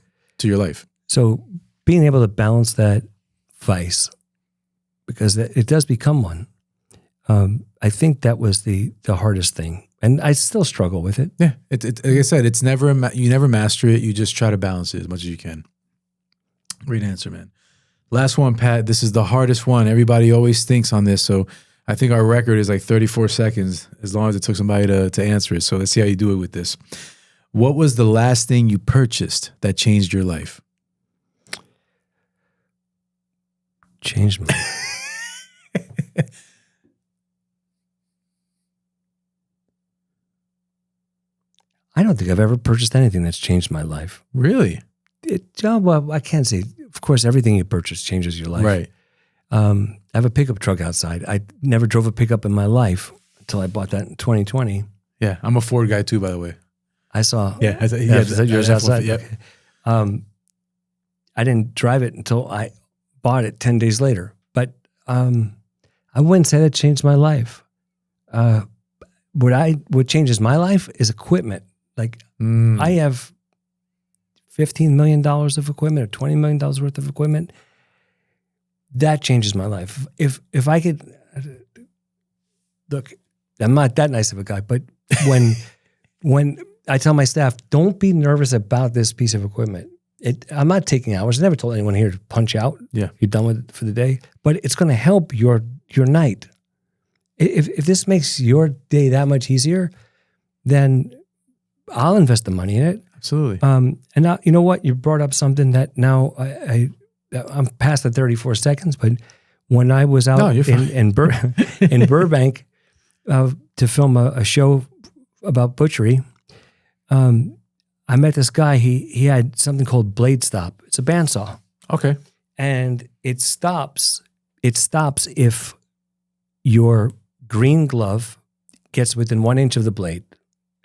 life. So being able to balance that vice, because it does become one. I think that was the hardest thing, and I still struggle with it. Yeah, like I said, it's never you never master it. You just try to balance it as much as you can. Great answer, man. Last one, Pat. This is the hardest one. Everybody always thinks on this. So I think our record is like 34 seconds, as long as it took somebody to answer it. So let's see how you do it with this. What was the last thing you purchased that changed your life? Changed my I don't think I've ever purchased anything that's changed my life. Really? Well, I can't say. Of course, everything you purchase changes your life. Right. I have a pickup truck outside. I never drove a pickup in my life until I bought that in 2020. Yeah. I'm a Ford guy too, by the way. I saw. Yeah. Yours outside. Yep. Okay. I didn't drive it until I bought it 10 days later. But I wouldn't say that changed my life. What changes my life is equipment. Like I have $15 million of equipment or $20 million worth of equipment. That changes my life. If I could look, I'm not that nice of a guy, but when I tell my staff, don't be nervous about this piece of equipment. I'm not taking hours. I never told anyone here to punch out. Yeah. You're done with it for the day. But it's going to help your night. If this makes your day that much easier, then I'll invest the money in it. Absolutely. And now, you know what? You brought up something that now I'm past the 34 seconds, but when I was out in Burbank to film a show about butchery, I met this guy. He had something called Blade Stop. It's a bandsaw. Okay. And it stops if your green glove gets within 1 inch of the blade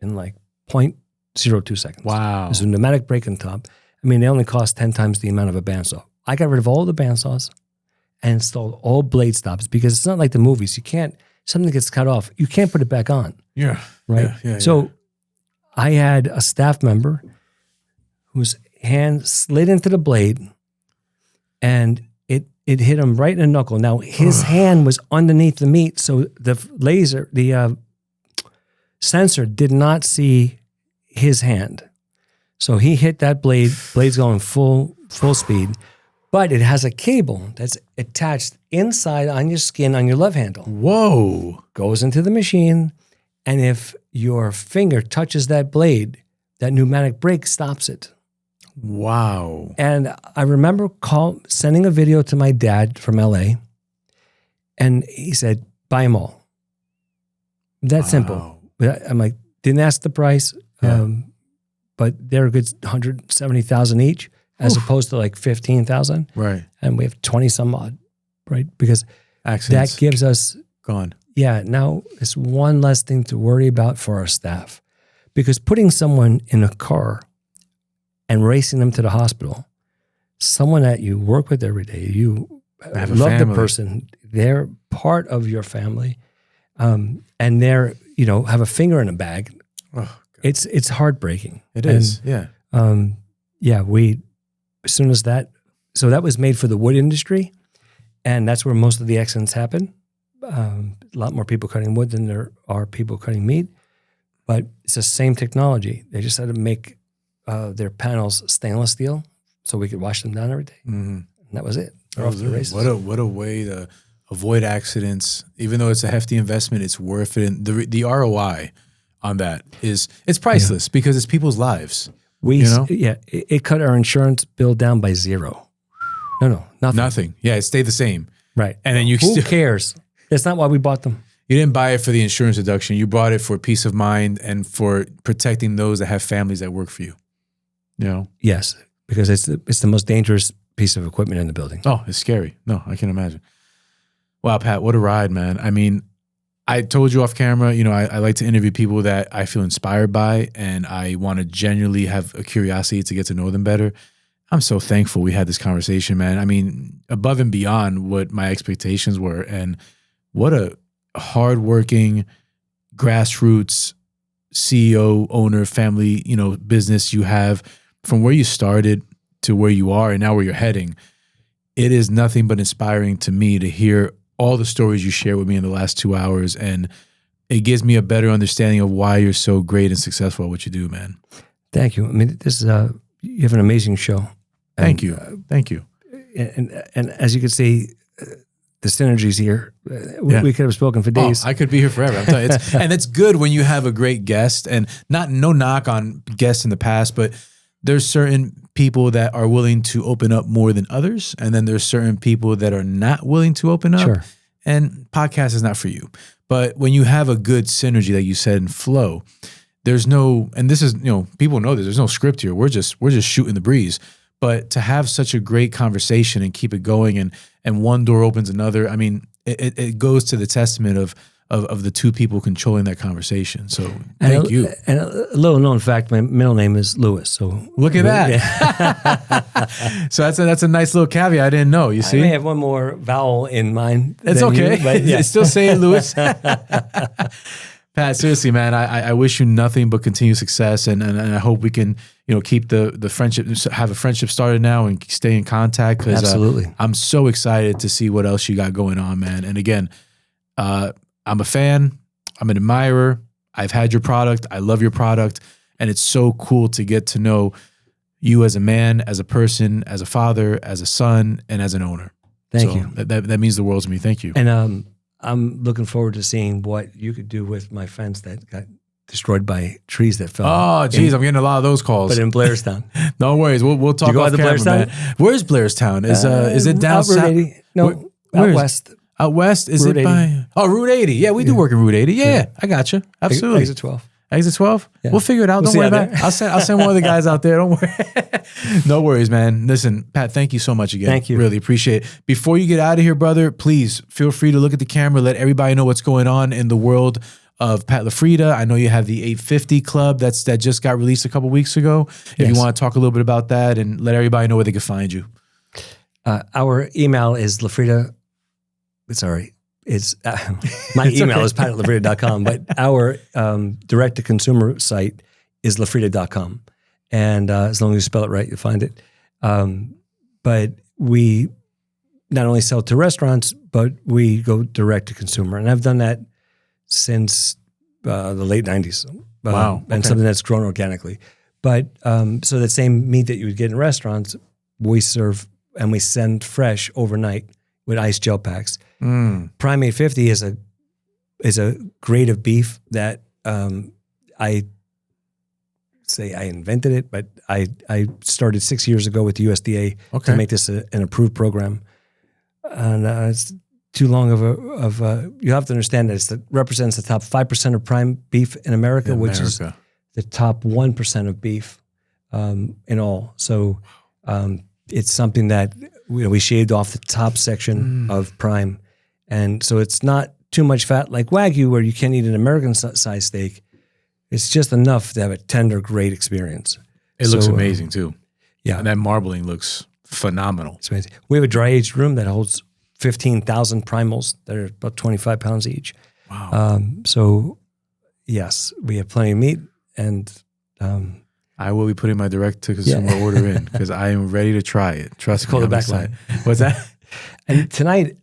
in like 0.02 seconds. Wow. There's a pneumatic brake on top. I mean, they only cost 10 times the amount of a bandsaw. I got rid of all the bandsaws and installed all blade stops because it's not like the movies. Something gets cut off, you can't put it back on. Yeah. Right? So I had a staff member whose hand slid into the blade and it hit him right in the knuckle. Now, his hand was underneath the meat, so the sensor did not see his hand. So he hit that blade's going full speed, but it has a cable that's attached inside on your skin on your love handle. Whoa. Goes into the machine, and if your finger touches that blade, that pneumatic brake stops it. Wow. And I remember sending a video to my dad from LA, and he said, buy them all. That simple. I'm like, didn't ask the price, but they're a good 170,000 each, as opposed to like 15,000. Right. And we have 20 some odd, right? Because accidents that gives us gone. Yeah. Now it's one less thing to worry about for our staff, because putting someone in a car and racing them to the hospital, someone that you work with every day, you love the person, they're part of your family, and they're, have a finger in a bag. Oh, it's heartbreaking. It is. Yeah. As soon as so that was made for the wood industry, and that's where most of the accidents happen. A lot more people cutting wood than there are people cutting meat, but it's the same technology. They just had to make their panels stainless steel so we could wash them down every day. Mm-hmm. And that was it. Off the races. What a way to avoid accidents. Even though it's a hefty investment, it's worth it. And the ROI on that it's priceless because it's people's lives. It cut our insurance bill down by zero. No, nothing. Nothing. Yeah, it stayed the same. Right. And then who cares? That's not why we bought them. You didn't buy it for the insurance deduction. You bought it for peace of mind and for protecting those that have families that work for you. Yes, because it's the most dangerous piece of equipment in the building. Oh, it's scary. No, I can imagine. Wow, Pat, what a ride, man. I mean, I told you off camera, I like to interview people that I feel inspired by, and I want to genuinely have a curiosity to get to know them better. I'm so thankful we had this conversation, man. I mean, above and beyond what my expectations were, and what a hardworking, grassroots CEO, owner, family, business you have. From where you started to where you are and now where you're heading, it is nothing but inspiring to me to hear all the stories you shared with me in the last 2 hours. And it gives me a better understanding of why you're so great and successful at what you do, man. Thank you. I mean, this is you have an amazing show. Thank you. Thank you. And as you can see, the synergies here, we could have spoken for days. I could be here forever. I'm telling you, and it's good when you have a great guest, and no knock on guests in the past, but there's certain people that are willing to open up more than others. And then there's certain people that are not willing to open up. Sure. And podcast is not for you. But when you have a good synergy, like you said, and flow, there's no, and this is, people know this, there's no script here. We're just shooting the breeze. But to have such a great conversation and keep it going, and one door opens another, I mean, it goes to the testament of the two people controlling that conversation. So thank you. And a little known fact, my middle name is Lewis. So look at that. Yeah. So that's a nice little caveat I didn't know. You see, I may have one more vowel in mine. It's okay. You, but yeah. It's still saying Lewis. Pat, seriously, man, I wish you nothing but continued success, and I hope we can, keep the friendship, have a friendship started now, and stay in contact. Because absolutely, I'm so excited to see what else you got going on, man. And again, I'm a fan. I'm an admirer. I've had your product. I love your product, and it's so cool to get to know you as a man, as a person, as a father, as a son, and as an owner. Thank you. That means the world to me. Thank you. And I'm looking forward to seeing what you could do with my fence that got destroyed by trees that fell. Oh, geez, I'm getting a lot of those calls. But in Blairstown. No worries. We'll talk you go off out to camera, Blairstown? man. Where's Blairstown? Is it down south? No, where out is west. Out west? Is Route it 80. by? Oh, Route 80. Yeah, we do work in Route 80. Yeah, I got you. Absolutely. Exit 12. Exit 12? Yeah. We'll figure it out. We'll Don't worry see about it. I'll send one of the guys out there. Don't worry. No worries, man. Listen, Pat, thank you so much again. Thank you. Really appreciate it. Before you get out of here, brother, please feel free to look at the camera. Let everybody know what's going on in the world of Pat LaFrieda. I know you have the 850 Club that just got released a couple weeks ago. If you want to talk a little bit about that and let everybody know where they can find you. Our email is LaFrieda. Sorry. It's my email is pat@lafrieda.com, but our direct-to-consumer site is lafrieda.com. And as long as you spell it right, you'll find it. But we not only sell to restaurants, but we go direct-to-consumer. And I've done that since the late 90s. Wow. And something that's grown organically. But so that same meat that you would get in restaurants, we serve and we send fresh overnight with ice gel packs. Prime 850 is a grade of beef that I say I invented it, but I started 6 years ago with the USDA to make this an approved program. And it's too long of a. You have to understand that it represents the top 5% of prime beef in America, which is the top 1% of beef in all. So it's something that we shaved off the top section of prime. And so it's not too much fat like Wagyu, where you can't eat an American-sized steak. It's just enough to have a tender, great experience. It looks amazing, too. Yeah. And that marbling looks phenomenal. It's amazing. We have a dry-aged room that holds 15,000 primals that are about 25 pounds each. Wow. So, yes, we have plenty of meat. And I will be putting my direct-to-consumer order in because I am ready to try it. Trust me. Call the back line. What's that? And tonight,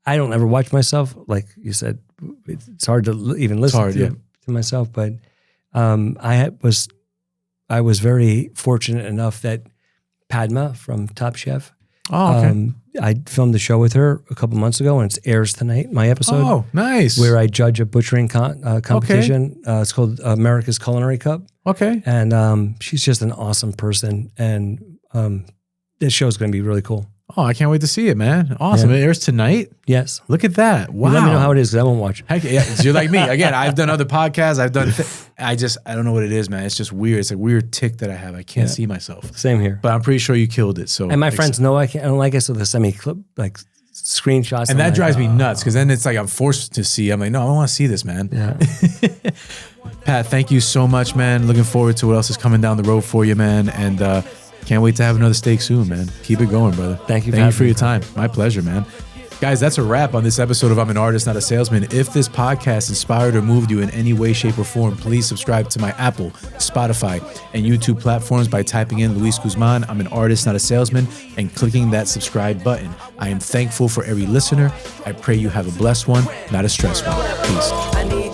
I don't ever watch myself. Like you said, it's hard to even listen to myself. But I was very fortunate enough that Padma from Top Chef. Oh, okay. I filmed the show with her a couple months ago, and it airs tonight. My episode. Oh, nice. Where I judge a butchering competition. Okay. It's called America's Culinary Cup. Okay. And she's just an awesome person, and this show is going to be really cool. Oh, I can't wait to see it, man. Awesome. Yeah. It airs tonight? Yes. Look at that. Wow. Let me know how it is, because I won't watch. Heck, yeah, you're like me. Again, I've done other podcasts. I don't know what it is, man. It's just weird. It's a weird tick that I have. I can't see myself. Same here. But I'm pretty sure you killed it. So, and my friends know I don't like it, so they send me like screenshots. And that drives me nuts, because then it's like I'm forced to see. I'm like, no, I don't want to see this, man. Yeah. Pat, thank you so much, man. Looking forward to what else is coming down the road for you, man. And can't wait to have another steak soon, man. Keep it going, brother. Thank you. Thank you for your time. My pleasure, man. Guys, that's a wrap on this episode of I'm an Artist, Not a Salesman. If this podcast inspired or moved you in any way, shape, or form, please subscribe to my Apple, Spotify, and YouTube platforms by typing in Luis Guzman, I'm an Artist, Not a Salesman, and clicking that subscribe button. I am thankful for every listener. I pray you have a blessed one, not a stressed one. Peace.